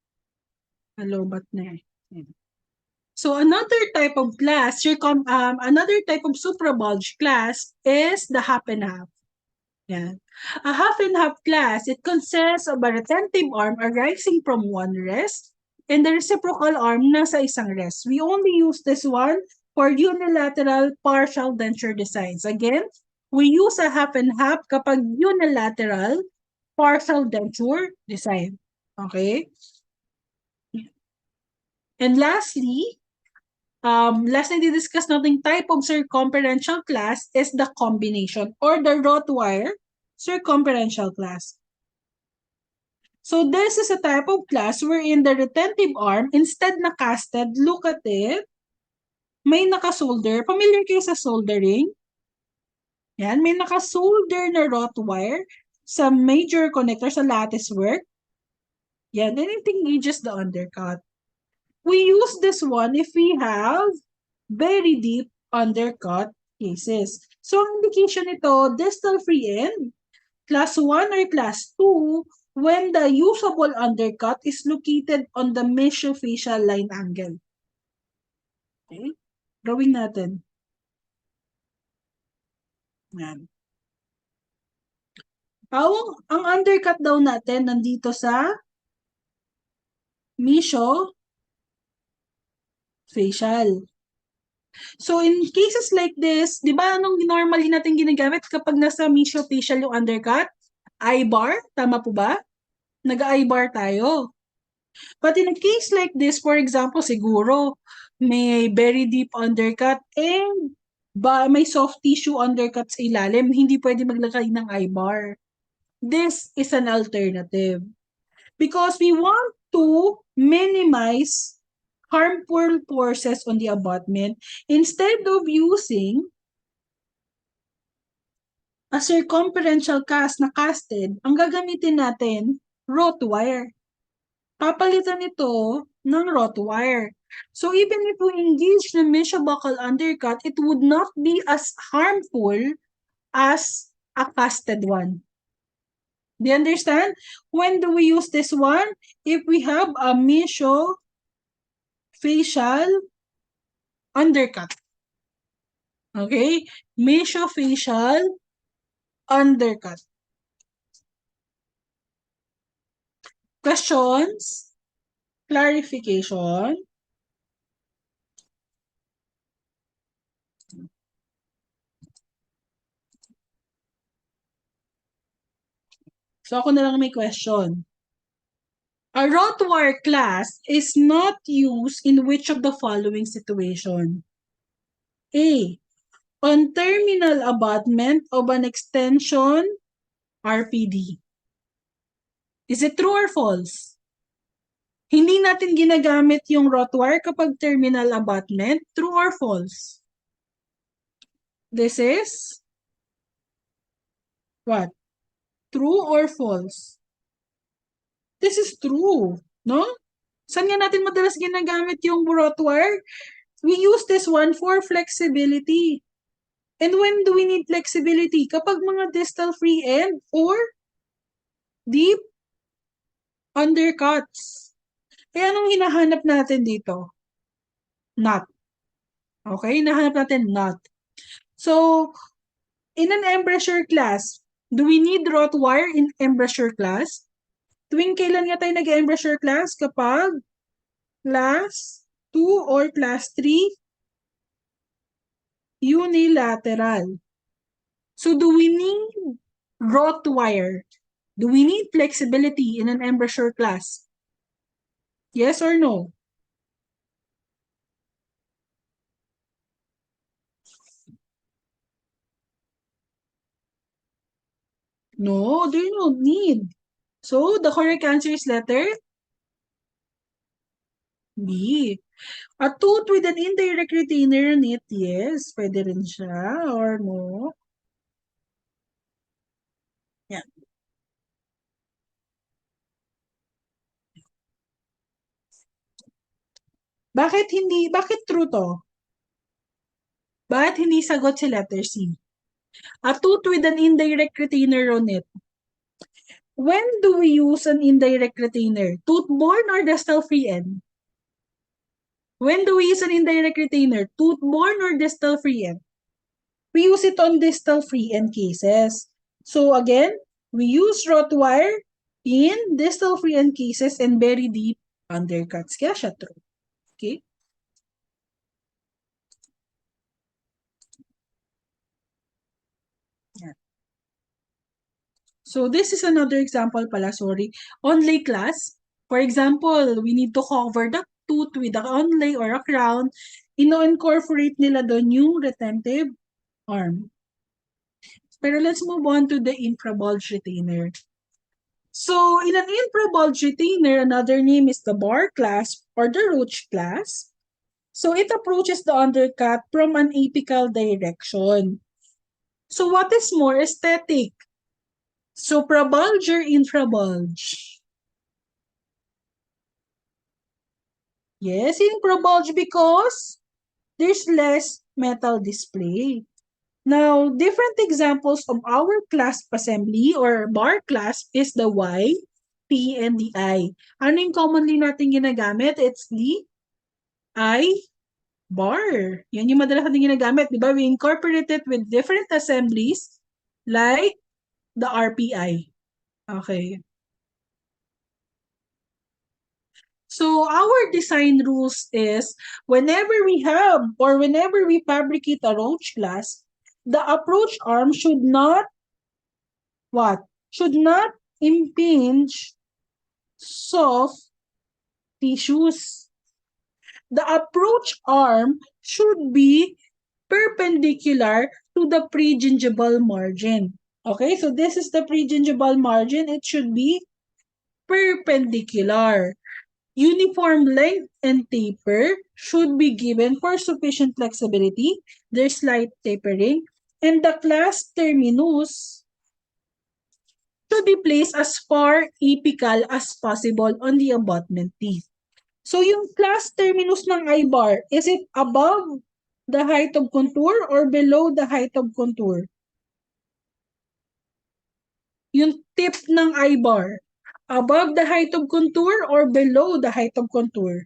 Nalobat na eh. Yan. So another type of class, another type of suprabulge class is the half and half. Yan. A half and half class, it consists of a retentive arm arising from one rest and the reciprocal arm nasa isang rest. We only use this one for unilateral partial denture designs. Again, we use a half and half kapag unilateral partial denture design. Okay? And lastly, last na di-discuss nating type of circumferential class is the combination or the wrought wire circumferential class. So this is a type of class wherein the retentive arm, instead na casted, look at it, may naka-solder. Familiar kayo sa soldering? Yan, may naka-solder na wrought wire sa major connector sa lattice work. Yan, and it engages the undercut. We use this one if we have very deep undercut cases. So, ang indication nito, distal free end, class 1 or class 2, when the usable undercut is located on the mesophaseal line angle. Okay? Drawing natin. Yan. Ang undercut daw natin nandito sa mesophaseal. So, in cases like this, di ba anong normally natin ginagamit kapag nasa mesophaseal yung undercut? I-bar? Tama po ba? Nag-I-bar tayo. But in a case like this, for example, siguro may very deep undercut and may soft tissue undercut sa ilalim, hindi pwede maglagay ng I-bar. This is an alternative. Because we want to minimize harmful forces on the abutment, instead of using a circumferential cast na casted, ang gagamitin natin, wrought wire. Papalitan ito ng wrought wire. So even if we engage the mesobuccal undercut, it would not be as harmful as a casted one. Do you understand? When do we use this one? If we have a mesophaseal undercut. Okay? Mesophaseal undercut. Questions? Clarification? So ako na lang may question. A wrought wire class is not used in which of the following situation? A. On terminal abutment of an extension RPD. Is it true or false? Hindi natin ginagamit yung wrought wire kapag terminal abutment. True or false? This is what? True or false? This is true, no? Saan nga natin madalas ginagamit yung wrought wire? We use this one for flexibility. And when do we need flexibility? Kapag mga distal free end or deep undercuts. Eh, anong hinahanap natin dito? Knot. Okay, hinahanap natin knot. So, in an embrasure class, do we need wrought wire in embrasure class? Tuwing kailan nga tayo nag-embrasure class? Kapag class 2 or class 3 unilateral. So, do we need wrought wire? Do we need flexibility in an embrasure class? Yes or no? No, they don't need. So, the correct answer is letter B. A tooth with an indirect retainer on it, yes. Pwede rin siya or no. Yan. Bakit true to? Bakit hindi sagot si letter C? A tooth with an indirect retainer on it. When do we use an indirect retainer? Tooth-borne or distal free end? When do we use an indirect retainer? Tooth-borne or distal free end? We use it on distal free end cases. So again, we use wrought wire in distal free end cases and very deep undercuts. Kaya siya true. Okay? Yeah. So this is another example pala, sorry. On lay class, for example, we need to cover the tooth with a onlay or a crown, ino-incorporate nila doon yung retentive arm. Pero let's move on to the infrabulge retainer. So, in an infrabulge retainer, another name is the bar clasp or the roach clasp. So, it approaches the undercut from an apical direction. So, what is more aesthetic? Suprabulge or infrabulge? Yes, infrabulge because there's less metal display. Now, different examples of our clasp assembly or bar clasp is the Y, P, and the I. Ano yung commonly natin ginagamit? It's the I bar. Yan yung madalas natin ginagamit. Di ba? We incorporate it with different assemblies like the RPI. Okay. So our design rules is whenever we have or whenever we fabricate a roach glass, the approach arm should not what? Should not impinge soft tissues. The approach arm should be perpendicular to the pregingival margin. Okay, so this is the pregingival margin. It should be perpendicular. Uniform length and taper should be given for sufficient flexibility. There's slight tapering. And the clasp terminus should be placed as far apical as possible on the abutment teeth. So yung clasp terminus ng I-bar, is it above the height of contour or below the height of contour? Yung tip ng I-bar, above the height of contour or below the height of contour?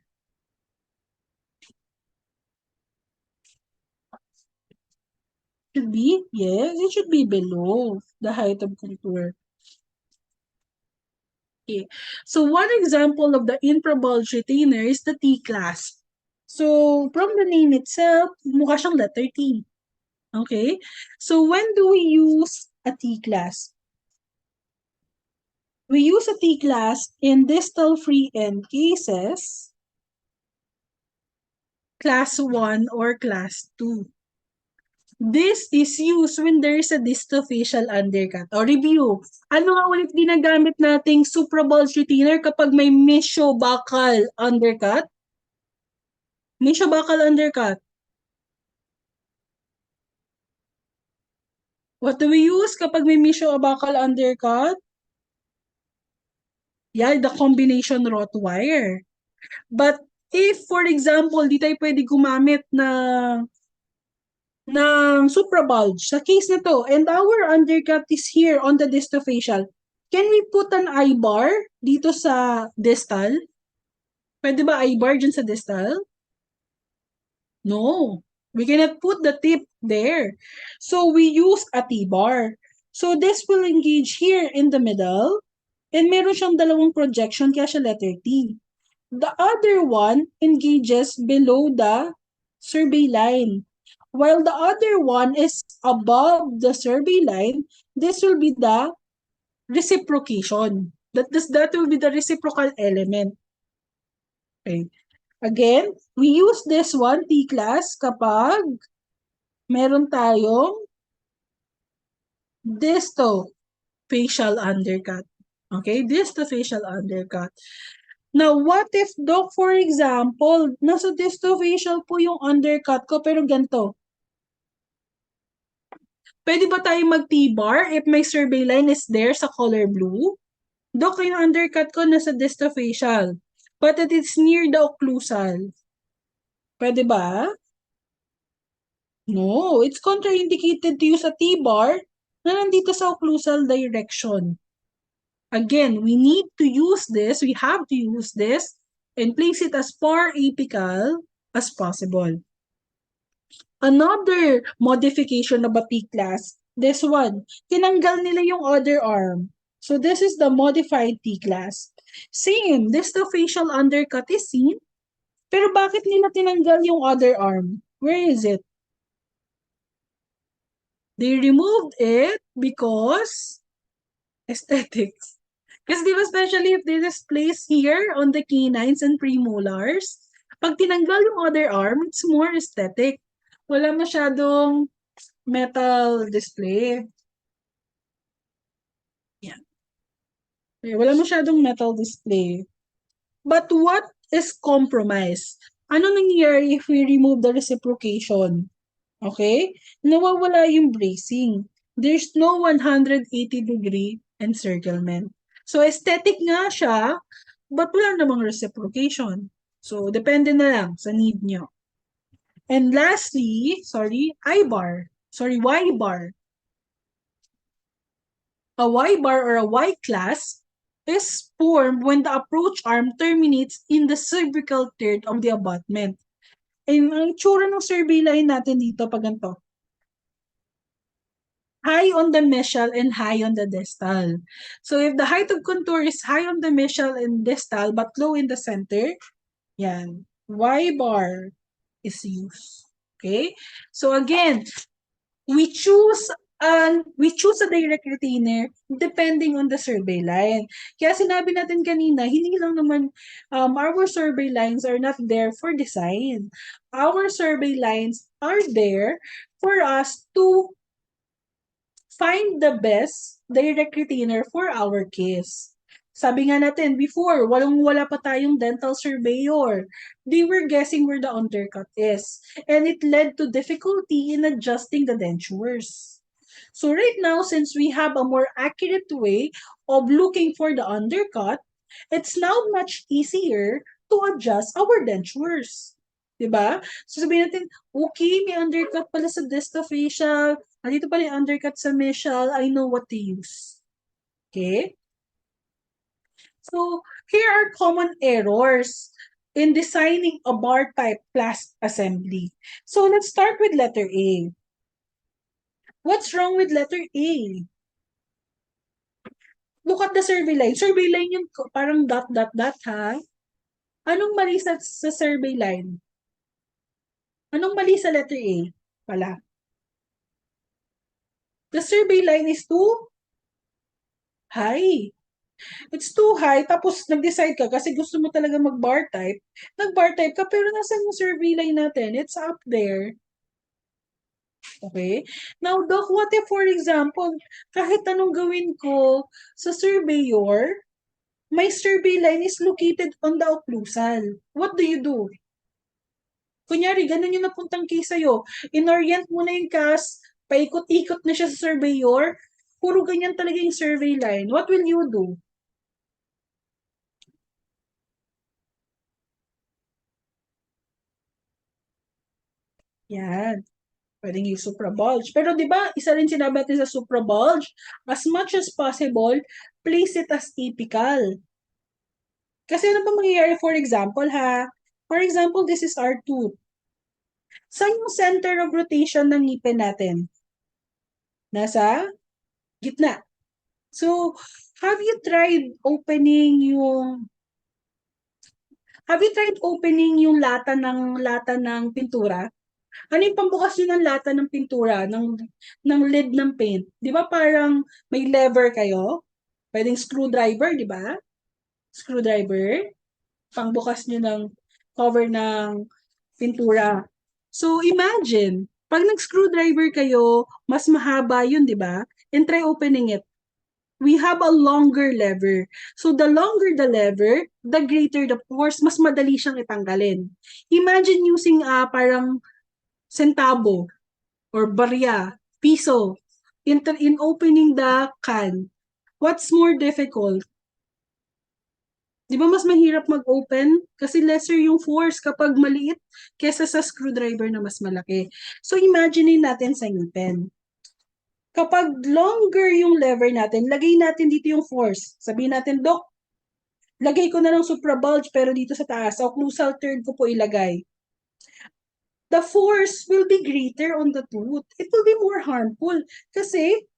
Should be, yes, it should be below the height of contour. Okay. So one example of the infrabulge retainer is the T-clasp. So from the name itself, mukha siyang letter T. Okay? So when do we use a T-clasp? We use a T-clasp in distal free end cases, class 1 or class 2. This is used when there is a distofacial undercut. O review, ano nga ulit ginagamit nating suprabulge retainer kapag may mesiobuccal undercut? Mesiobuccal undercut. What do we use kapag may mesiobuccal undercut? Yeah, the combination wrought wire. But if, for example, di tayo pwede gumamit ng suprabulge sa case na to, and our undercut is here on the distofacial, can we put an I-bar dito sa distal? Pwede ba I-bar dyan sa distal? No. We cannot put the tip there. So we use a T-bar. So this will engage here in the middle, and meron siyang dalawang projection kaya siya letter T. The other one engages below the survey line. While the other one is above the survey line, this will be the reciprocation. That will be the reciprocal element. Okay. Again, we use this one, T-class, kapag meron tayong distofacial undercut. Okay, distofacial undercut. Now, what if, Doc, for example, nasa distofacial po yung undercut ko, pero ganito. Pwede ba tayo mag-T-bar if my survey line is there sa color blue? Doc, yung undercut ko nasa distofacial, but it is near the occlusal. Pwede ba? No, it's contraindicated to use a T-bar na nandito sa occlusal direction. Again, we need to use this, we have to use this, and place it as far apical as possible. Another modification of a T-class, this one, tinanggal nila yung other arm. So this is the modified T-class. Same, distofacial undercut is seen, pero bakit nila tinanggal yung other arm? Where is it? They removed it because aesthetics. Because di ba especially if this is placed here on the canines and premolars, Pag tinanggal yung other arm, it's more aesthetic. Wala masyadong metal display. Yan. Wala masyadong metal display. But what is compromise? Ano nangyayari if we remove the reciprocation? Okay? Nawawala yung bracing. There's no 180-degree encirclement. So, aesthetic nga siya, but wala namang reciprocation. So, depende na lang sa need nyo. And lastly, Y-bar. A Y-bar or a Y-class is formed when the approach arm terminates in the cervical third of the abutment. And ang tsura ng survey line natin dito pag ganito, high on the mesial and high on the distal. So if the height of contour is high on the mesial and distal but low in the center, yan, Y-bar is used. Okay? So again, we choose a direct retainer depending on the survey line. Kaya sinabi natin kanina, hindi lang naman our survey lines are not there for design. Our survey lines are there for us to find the best direct retainer for our case. Sabi nga natin, before, wala pa tayong dental surveyor. They were guessing where the undercut is. And it led to difficulty in adjusting the dentures. So right now, since we have a more accurate way of looking for the undercut, it's now much easier to adjust our dentures. Diba? So sabihin natin, okay, may undercut pala sa distofacial, dito pala yung undercut sa mesial, I know what to use. Okay? So, here are common errors in designing a bar type class assembly. So, let's start with letter A. What's wrong with letter A? Look at the survey line. Survey line yung parang dot, dot, dot, ha? Anong mali sa survey line? Anong mali sa letter A pala? The survey line is too high. It's too high, tapos nag-decide ka kasi gusto mo talaga mag-bar type. Nag-bar type ka, pero nasan yung survey line natin? It's up there. Okay? Now, Doc, what if, for example, kahit anong gawin ko sa surveyor, my survey line is located on the occlusal. What do you do? Kunyari, ganun yung napuntang case sa'yo. In-orient mo na yung cast, paikot-ikot na siya sa surveyor, puro ganyan talaga yung survey line. What will you do? Yan. Pwedeng yung suprabulge. Pero di ba, isa rin sinabi natin sa suprabulge, as much as possible, place it as typical. Kasi ano pa mangyayari, for example, ha? For example, this is our tooth. Saan yung center of rotation ng ngipin natin? Nasa gitna. So, have you tried opening yung lata ng pintura? Ano yung pambukas nyo ng lata ng pintura, ng lid ng paint? Di ba parang may lever kayo? Pwedeng screwdriver, di ba? Screwdriver. Pangbukas nyo ng cover ng pintura. So, imagine, pag nag-screwdriver kayo, mas mahaba yun, di ba? And try opening it. We have a longer lever. So, the longer the lever, the greater the force, mas madali siyang itanggalin. Imagine using parang centavo or barya, piso, in opening the can. What's more difficult? Di ba mas mahirap mag-open? Kasi lesser yung force kapag maliit kesa sa screwdriver na mas malaki. So, imagine natin sa ngipin. Kapag longer yung lever natin, lagay natin dito yung force. Sabihin natin, Doc, lagay ko na ng suprabulge pero dito sa taas, sa occlusal third ko po ilagay. The force will be greater on the tooth. It will be more harmful kasi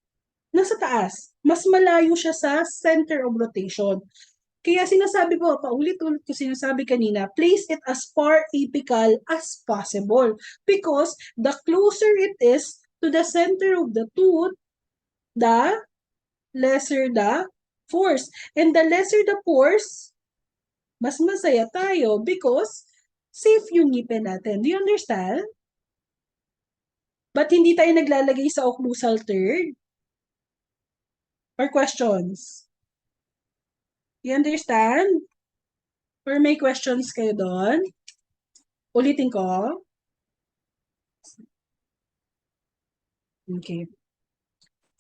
nasa taas. Mas malayo siya sa center of rotation. Kaya sinasabi ko, paulit-ulit ko sinasabi kanina, place it as far apical as possible. Because the closer it is to the center of the tooth, the lesser the force. And the lesser the force, mas masaya tayo because safe yung ngipin natin. Do you understand? Ba't hindi tayo naglalagay sa occlusal third? Or questions? You understand? Or may questions kayo doon? Ulitin ko. Okay.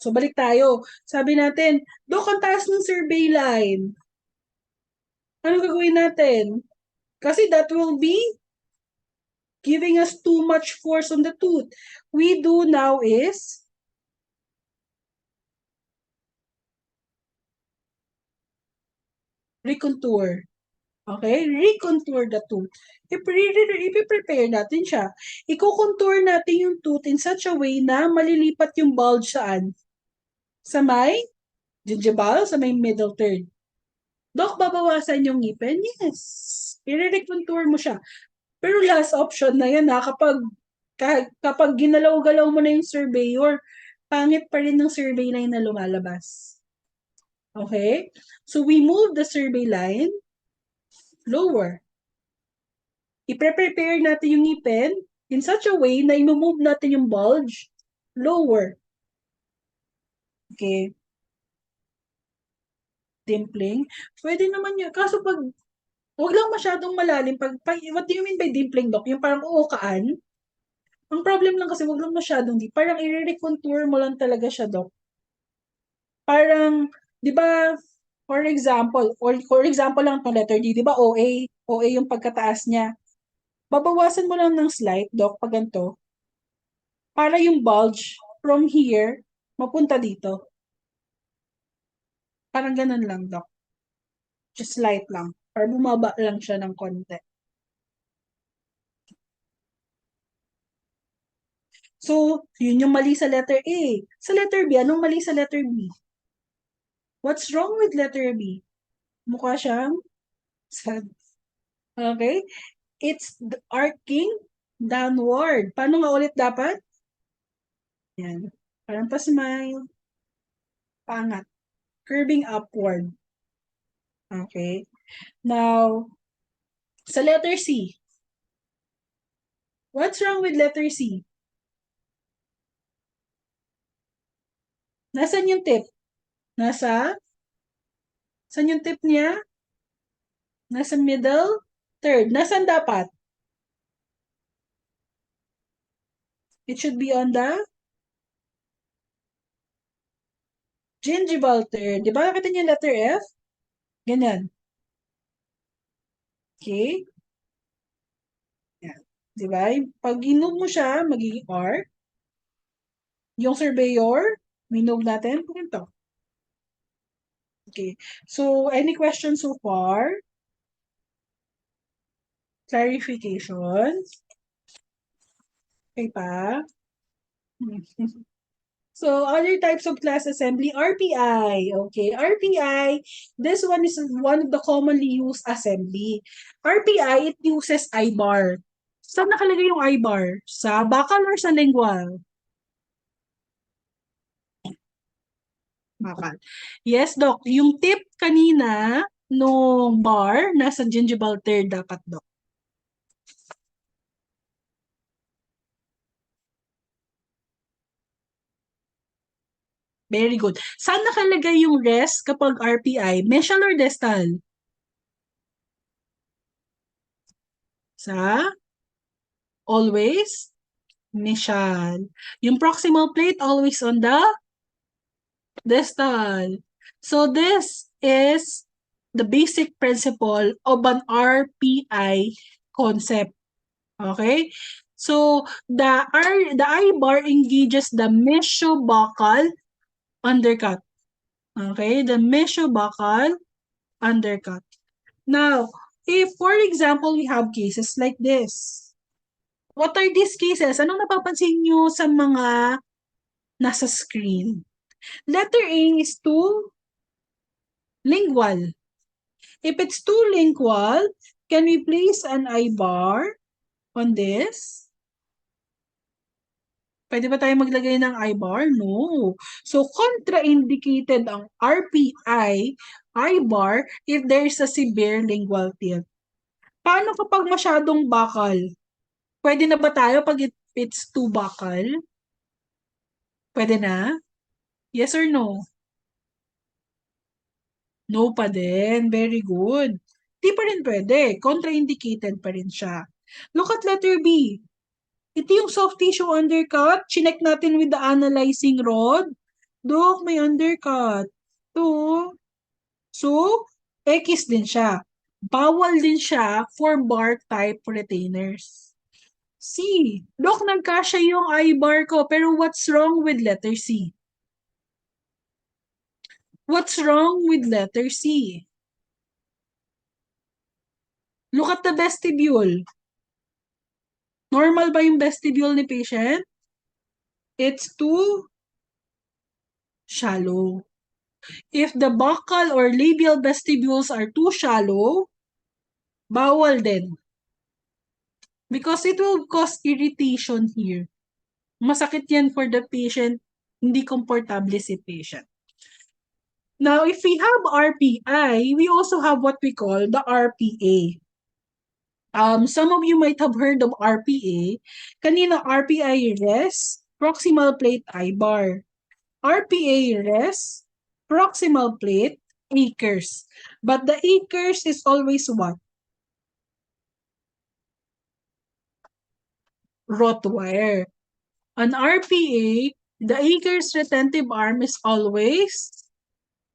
So, balik tayo. Sabi natin, Dok, ang taas ng survey line. Ano gagawin natin? Kasi that will be giving us too much force on the tooth. We do now is recontour. Okay? Recontour the tooth. Ipi-prepare natin siya. Iko-contour natin yung tooth in such a way na malilipat yung bulge saan? Sa may gingival, sa may middle third. Dok, babawasan yung ngipin? Yes. I-recontour mo siya. Pero last option na yan ha, kapag ginalaw-galaw mo na yung surveyor, pangit pa rin ng survey line na lumalabas. Okay? So we move the survey line lower. I-prepare natin yung ngipin in such a way na i-move natin yung bulge lower. Okay? Dimpling. Pwede naman yun. Kaso huwag lang masyadong malalim. What do you mean by dimpling, Doc? Yung parang uukaan? Ang problem lang kasi wag lang masyadong deep. Parang i-recontour mo lang talaga siya, Doc. Parang, di ba, for example lang itong letter D, di ba OA? OA yung pagkataas niya. Babawasan mo lang ng slight, Doc, pag ganito. Para yung bulge from here, mapunta dito. Parang ganun lang, Doc. Just slight lang. Para bumaba lang siya ng konti. So, yun yung mali sa letter A. Sa letter B, anong mali sa letter B? What's wrong with letter B? Mukha siyang sad. Okay? It's arcing downward. Paano nga ulit dapat? Yan. Parang pa-smile. Pangat. Curving upward. Okay? Now, sa letter C. What's wrong with letter C? Nasaan yung tip? Saan yung tip niya? Nasa middle? Third. Nasaan dapat? It should be on the gingival third. Di ba nakita niyo yung letter F? Ganyan. Okay? Yan. Di ba? Pag inog mo siya, magiging R. Yung surveyor, minog natin, punto. Okay. So, any questions so far? Clarifications? Okay pa? So, other types of class assembly, RPI. Okay, RPI, this one is one of the commonly used assembly. RPI, it uses I-bar. Saan nakalagay yung I-bar? Sa bakal or sa lingual? Bakal. Yes, Doc. Yung tip kanina nung bar, nasa gingival third dapat, Doc. Very good. Saan nakalagay yung rest kapag RPI? Mesial or distal? Sa? Always? Mesial. Yung proximal plate always on the distal. So this is the basic principle of an RPI concept. Okay? So the I bar engages the mesiobuccal undercut. Okay? The mesiobuccal undercut. Now, if for example, we have cases like this. What are these cases? Anong napapansin nyo sa mga nasa screen? Letter A is too lingual. If it's too lingual, can we place an I-bar on this? Pwede ba tayo maglagay ng I-bar? No. So, contraindicated ang RPI, I-bar, if there's a severe lingual tilt. Paano kapag masyadong bakal? Pwede na ba tayo pag it's too bakal? Pwede na? Yes or no? No pa din. Very good. Di pa rin pwede. Contraindicated pa rin siya. Look at letter B. Ito yung soft tissue undercut. Chinek natin with the analyzing rod. Dok, may undercut. Ito. So, X din siya. Bawal din siya for bar type retainers. C. Dok, nagkasya yung I-bar ko. Pero what's wrong with letter C? What's wrong with letter C? Look at the vestibule. Normal ba yung vestibule ni patient? It's too shallow. If the buccal or labial vestibules are too shallow, bawal din. Because it will cause irritation here. Masakit yan for the patient, hindi komportable si patient. Now, if we have RPI, we also have what we call the RPA. Some of you might have heard of RPA. Kanina, RPI rest, proximal plate I-bar. RPA rest, proximal plate, acres. But the acres is always what? Wrought wire. On RPA, the acres retentive arm is always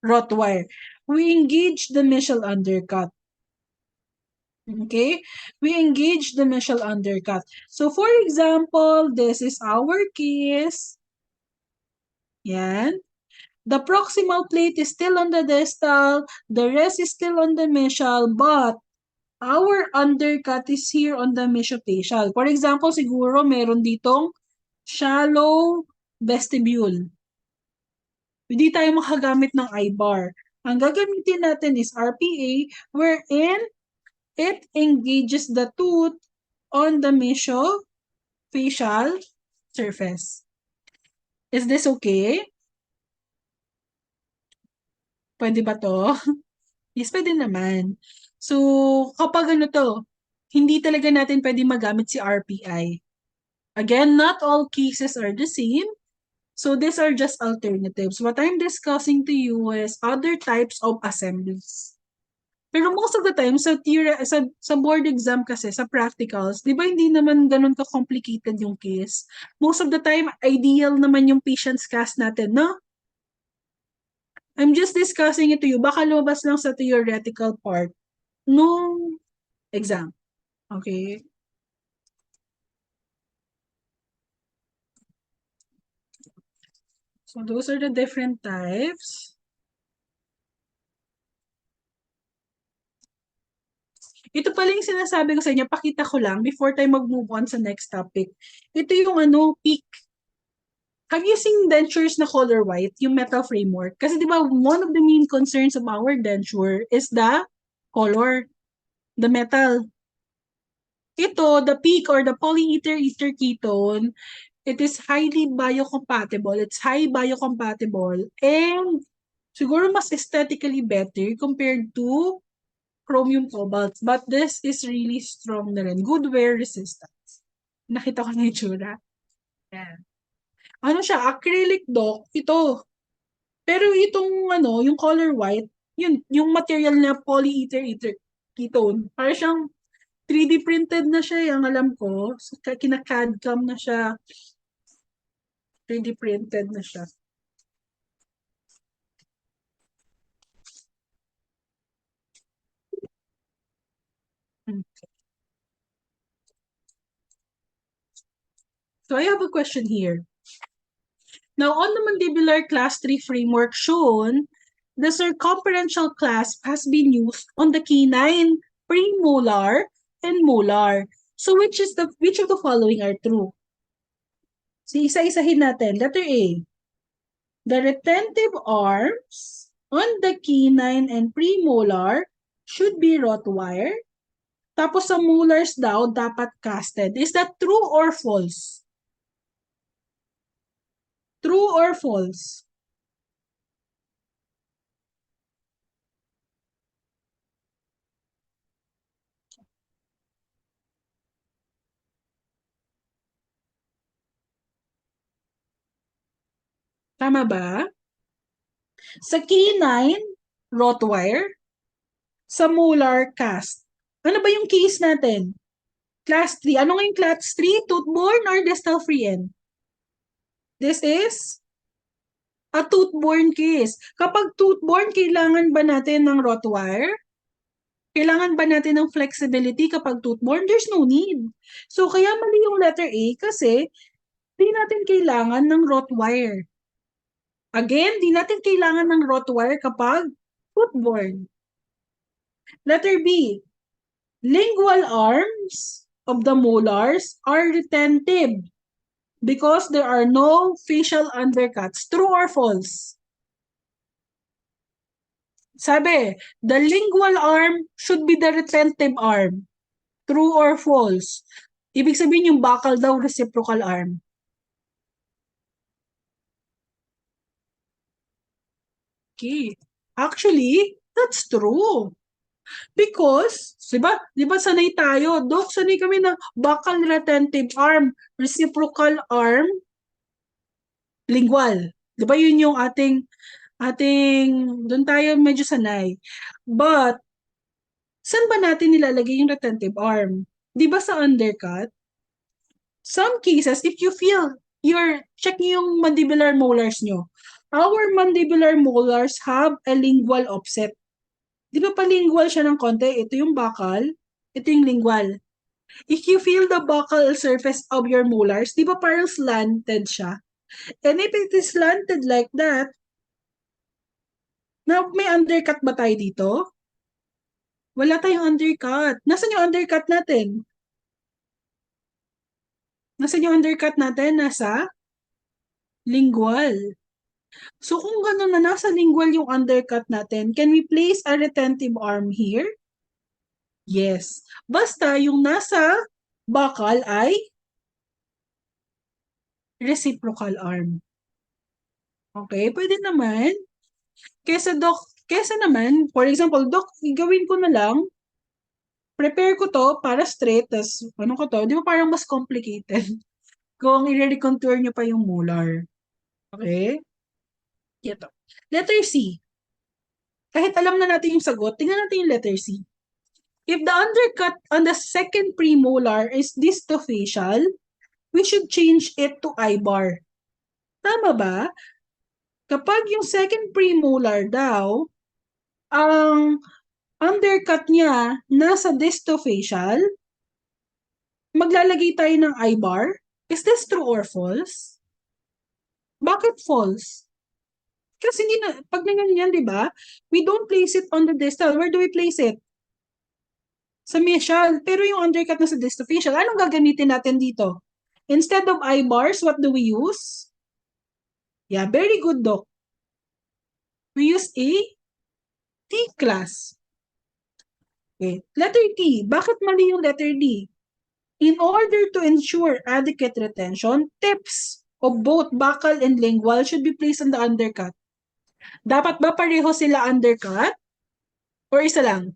wrought wire. We engage the mesial undercut. Okay? We engage the mesial undercut. So, for example, this is our case. Yan. The proximal plate is still on the distal, the rest is still on the mesial, but our undercut is here on the mesopatial. For example, siguro meron ditong shallow vestibule. Hindi tayo makagamit ng I-bar. Ang gagamitin natin is RPA, wherein it engages the tooth on the mesofacial surface. Is this okay? Pwede ba to? Yes, pwede naman. So, kapag ano to, hindi talaga natin pwede magamit si RPI. Again, not all cases are the same. So, these are just alternatives. What I'm discussing to you is other types of assemblies. Pero most of the time, sa board exam kasi, sa practicals, di ba hindi naman ganun ka-complicated yung case? Most of the time, ideal naman yung patient's cast natin, no? I'm just discussing it to you. Baka lumabas lang sa theoretical part nung exam. Okay? So, those are the different types. Ito pala yung sinasabi ko sa inyo, pakita ko lang before tayo mag-move on sa next topic. Ito yung peak. Have you seen dentures na color white, yung metal framework? Kasi di ba, one of the main concerns of our denture is the color, the metal. Ito, the peak or the polyether ether ketone, it is highly biocompatible. It's high biocompatible and siguro mas aesthetically better compared to chromium cobalt. But this is really strong na rin. Good wear resistance. Nakita ko na yung tsura. Yan. Ano siya? Acrylic dock. Ito. Pero itong yung color white, yun, yung material na polyether ether ketone. Para siyang 3D printed na siya, yung alam ko. So, kina-CAD-CAM na siya. 3D printed na siya. So I have a question here. Now, on the mandibular class 3 framework shown, the circumferential clasp has been used on the canine, premolar, and molar. So which of the following are true? So isa-isahin natin. Letter A. The retentive arms on the canine and premolar should be wrought wire. Tapos sa molars daw, dapat casted. Is that true or false? True or false? Tama ba? Sa canine, Rottweiler. Sa molar, cast. Ano ba yung case natin? Class 3. Ano nga yung class 3? Tooth-borne or distal free end? This is a tooth-borne case. Kapag tooth-borne, kailangan ba natin ng Rottweiler? Kailangan ba natin ng flexibility kapag tooth-borne? There's no need. So, kaya mali yung letter A kasi di natin kailangan ng Rottweiler. Again, di natin kailangan ng Rottweiler kapag tooth-borne. Letter B, lingual arms of the molars are retentive because there are no facial undercuts. True or false? Sabi, the lingual arm should be the retentive arm. True or false? Ibig sabihin yung buccal daw reciprocal arm. Okay. Actually, that's true. Because, di ba sanay tayo, Dok, sanay kami ng buccal retentive arm, reciprocal arm, lingual. Di ba yun yung doon tayo medyo sanay. But, saan ba natin nilalagay yung retentive arm? Di ba sa undercut? Some cases, if you feel, check nyo yung mandibular molars nyo. Our mandibular molars have a lingual offset. Di ba palingual siya ng konti? Ito yung buccal, ito yung lingual. If you feel the buccal surface of your molars, di ba parang slanted siya? And if it is slanted like that, na may undercut ba tayo dito? Wala tayong undercut. Nasaan yung undercut natin? Nasaan yung undercut natin? Nasa lingual. So kung gano'n na nasa lingual yung undercut natin, can we place a retentive arm here? Yes. Basta yung nasa buccal ay reciprocal arm. Okay, pwede naman. Kesa naman, for example, Doc, gawin ko na lang, prepare ko to para straight, tas ano ko to, di ba parang mas complicated kung i-recontour nyo pa yung molar. Okay? Ito. Letter C. Kahit alam na natin yung sagot, tingnan natin yung letter C. If the undercut on the second premolar is distofacial, we should change it to I-bar. Tama ba? Kapag yung second premolar daw, ang undercut niya nasa distofacial, maglalagay tayo ng I-bar. Is this true or false? Bakit false? Kasi hindi na, pag nangyayari yan, di ba? We don't place it on the distal. Where do we place it? Sa mesial. Pero yung undercut na sa distofacial, anong gagamitin natin dito? Instead of I-bars, what do we use? Yeah, very good, Doc. We use a T-class. Okay. Letter T. Bakit mali yung letter D? In order to ensure adequate retention, tips of both buccal and lingual should be placed on the undercut. Dapat ba pareho sila undercut? Or isa lang?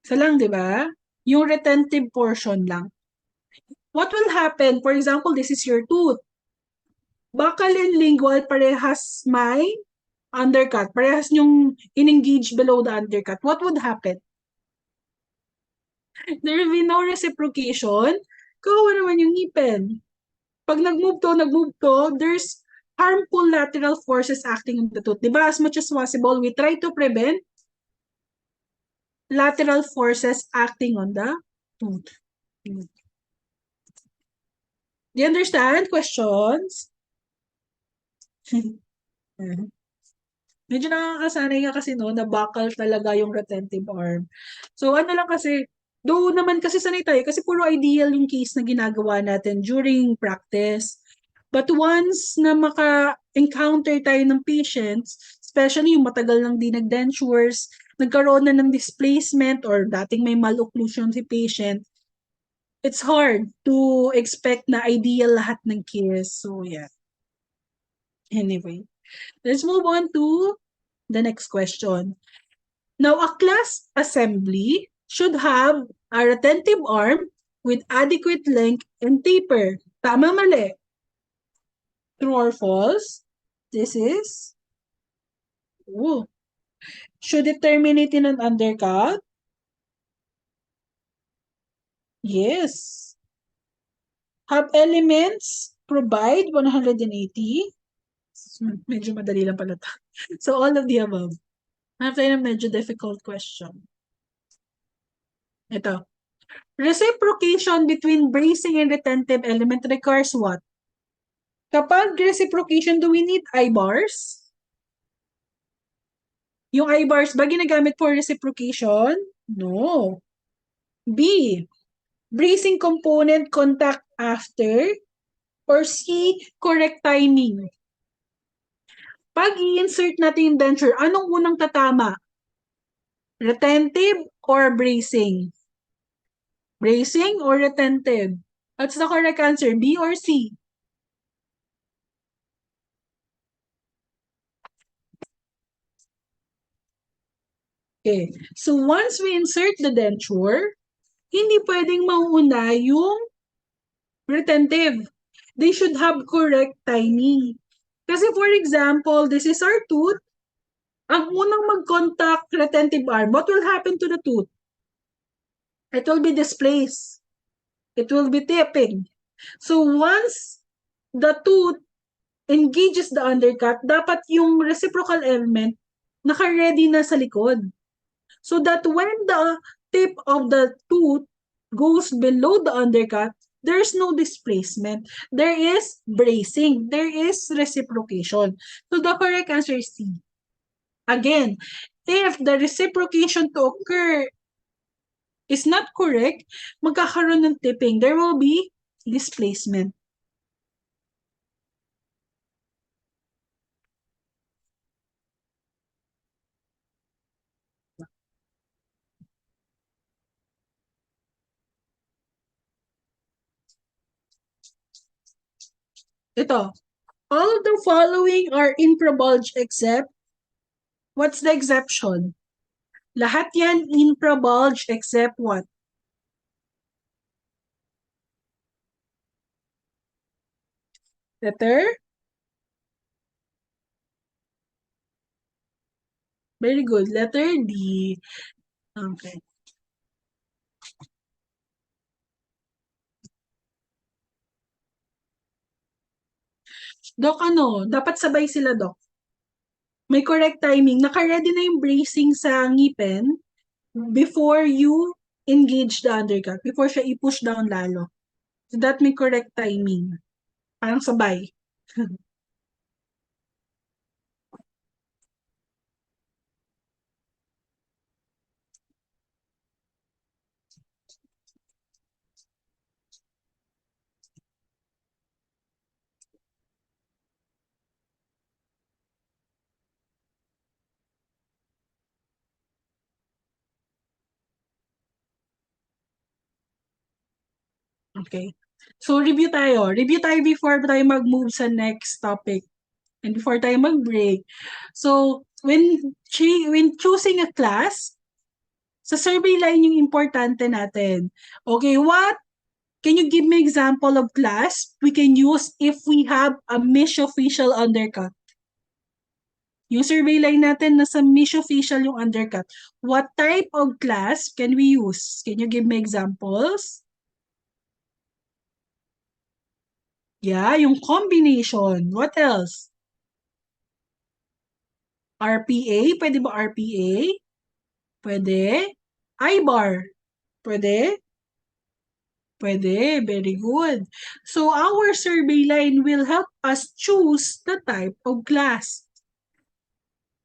Isa lang, di ba? Yung retentive portion lang. What will happen? For example, this is your tooth. Buccal and lingual parehas may undercut. Parehas yung in-engage below the undercut. What would happen? There will be no reciprocation. Kawawa naman yung ngipin. Pag nag-move to, there's harmful lateral forces acting on the tooth. Diba? As much as possible, we try to prevent lateral forces acting on the tooth. Do you understand? Questions? Medyo nakakasanay nga kasi no, na buccal talaga yung retentive arm. So ano lang kasi, though naman kasi sanay tayo, kasi puro ideal yung case na ginagawa natin during practice. But once na maka-encounter tayo ng patients, especially yung matagal nang di nag-dentures, nagkaroon na ng displacement or dating may malocclusion si patient, it's hard to expect na ideal lahat ng case. So yeah. Anyway, let's move on to the next question. Now, a class assembly should have a retentive arm with adequate length and taper. Tama, mali. True or false? This is, oh, should it terminate in an undercut? Yes. Have elements provide 180? Medyo madali lang pala. So, all of the above. Hanap tayo ng medyo difficult question. Ito. Reciprocation between bracing and retentive element requires what? Kapag reciprocation, do we need I-bars? Yung I-bars ba ginagamit for reciprocation? No. B. Bracing component contact after? Or C. Correct timing? Pag i-insert natin yung denture, anong unang tatama? Retentive or bracing? Bracing or retentive? What's the correct answer? B or C? Okay. So once we insert the denture, hindi pwedeng mauuna yung retentive. They should have correct timing. Kasi for example, this is our tooth. Ang unang mag-contact retentive arm, what will happen to the tooth? It will be displaced. It will be tipping. So once the tooth engages the undercut, dapat yung reciprocal element naka-ready na sa likod. So that when the tip of the tooth goes below the undercut, there's no displacement. There is bracing. There is reciprocation. So the correct answer is C. Again, if the reciprocation to occur is not correct, magkakaroon ng tipping. There will be displacement. Ito, all the following are infrabulge except, what's the exception? Lahat yan infrabulge except what? Letter? Very good. Letter D. Okay. Dok, dapat sabay sila, Dok. May correct timing. Naka-ready na yung bracing sa ngipin before you engage the undercut, before siya i-push down lalo. So that may correct timing. Parang sabay. Okay. So review tayo. Review tayo before tayo mag-move sa next topic. And before tayo mag-break. So when choosing a class, sa survey line yung importante natin. Okay, what can you give me example of class we can use if we have a mesh-official undercut? Yung survey line natin, nasa mesh-official yung undercut. What type of class can we use? Can you give me examples? Yeah, yung combination. What else? RPA? Pwede ba RPA? Pwede. I-bar? Pwede. Pwede, very good. So our survey line will help us choose the type of class.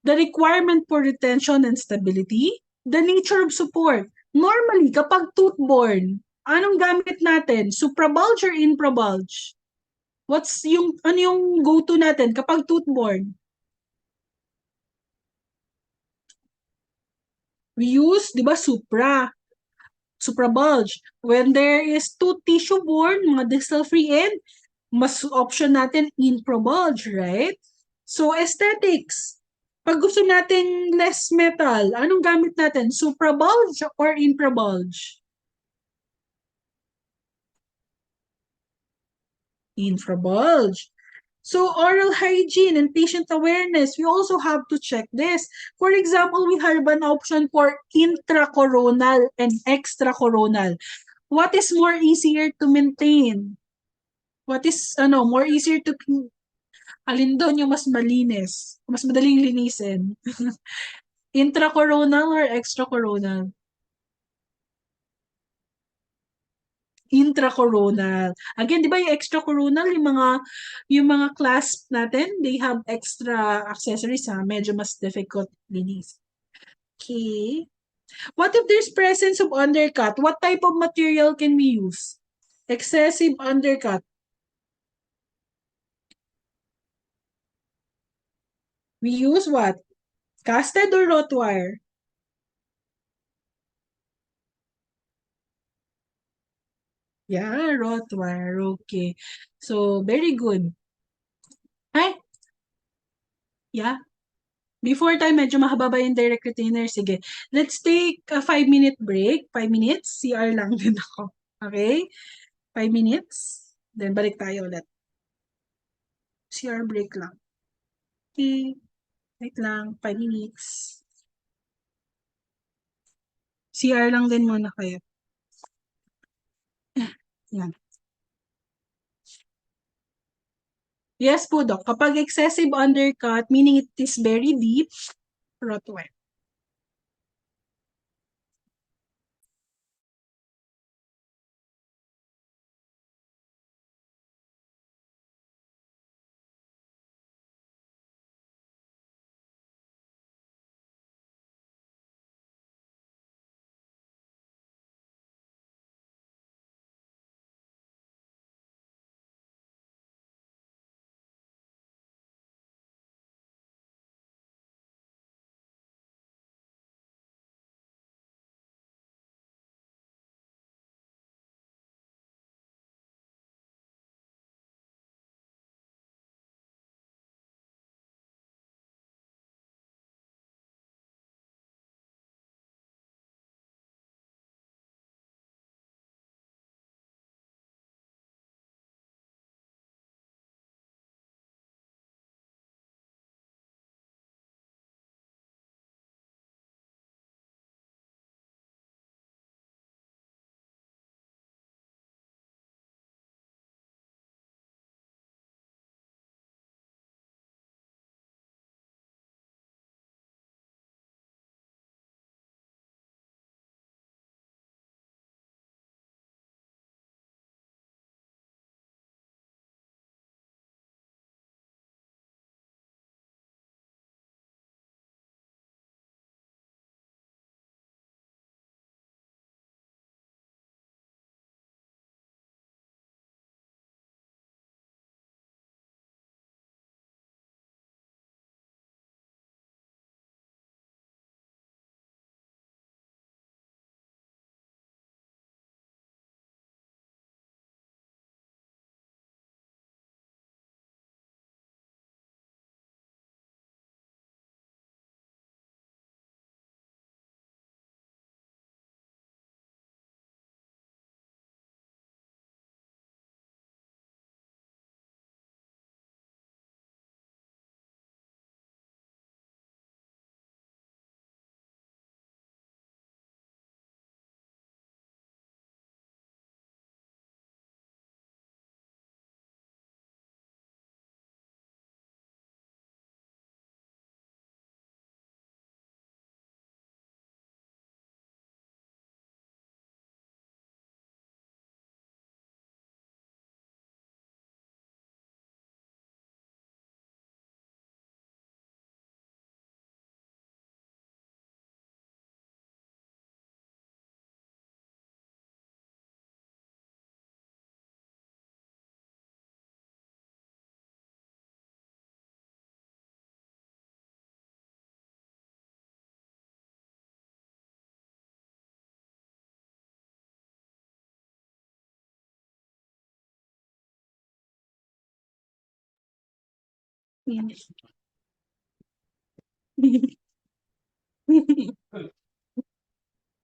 The requirement for retention and stability, the nature of support. Normally, kapag tooth-borne, anong gamit natin? Suprabulge or infrabulge? Ano yung go-to natin kapag tooth-borne? We use, di ba, suprabulge. When there is tooth tissue borne, mga distal free end, mas option natin infrabulge, right? So, aesthetics. Pag gusto natin less metal, anong gamit natin? Suprabulge or infrabulge? infrabulge. So oral hygiene and patient awareness, we also have to check this. For example, we have an option for intracoronal and extracoronal. What is more easier to maintain? What is more easier to alin doon yung mas malinis? Mas madaling linisin? Intracoronal or extracoronal? Intracoronal. Again, 'di ba yung extracoronal, yung mga clasp natin, they have extra accessories ha, medyo mas difficult linis. Okay. What if there's presence of undercut? What type of material can we use? Excessive undercut. We use what? Casted or wrought wire? Yeah, wrought wire. Okay. So, very good. Ay, yeah. Before tayo medyo mahaba ba yung direct retainer, sige. Let's take a 5-minute break. 5 minutes. CR lang din ako. Okay? 5 minutes. Then balik tayo ulit. CR break lang. Okay. Wait lang. 5 minutes. CR lang din muna kayo. Yan. Yes po, Doc. Kapag excessive undercut, meaning it is very deep, Rottweiler.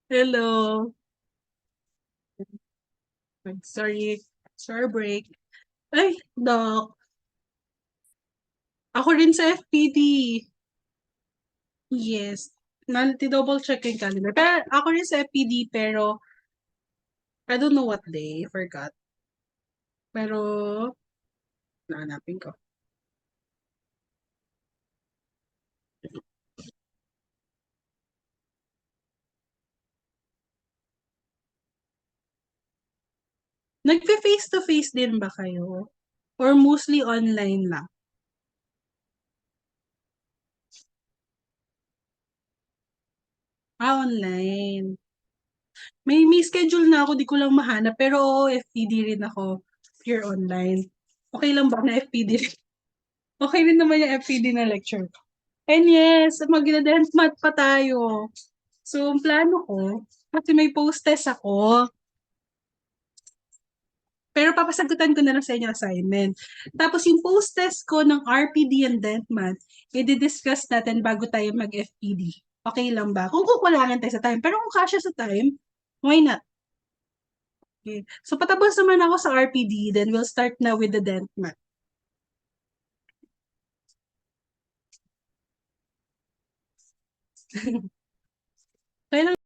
Hello. Sorry. Sorry break. Ay, Doc. Ako rin sa FPD. Yes. Double check ko yung calendar. Pero ako rin sa FPD, pero I don't know what day. Forgot. Pero, nahanapin ko. Nagpe-face to face din ba kayo? Or mostly online lang? Ah, online. May schedule na ako, di ko lang mahanap. Pero oo, FPD rin ako. Pure online. Okay lang ba na FPD rin? Okay rin naman yung FPD na lecture ko. And yes, mag-dance mat pa tayo. So, ang plano ko, kasi may post-test ako, pero papasagutan ko na lang sa inyo assignment. Tapos yung post-test ko ng RPD and DentMat, i-discuss natin bago tayo mag-FPD. Okay lang ba? Kung kukulangan tayo sa time. Pero kung kasya sa time, why not? Okay. So, patapos naman ako sa RPD, then we'll start na with the DentMat. Kailan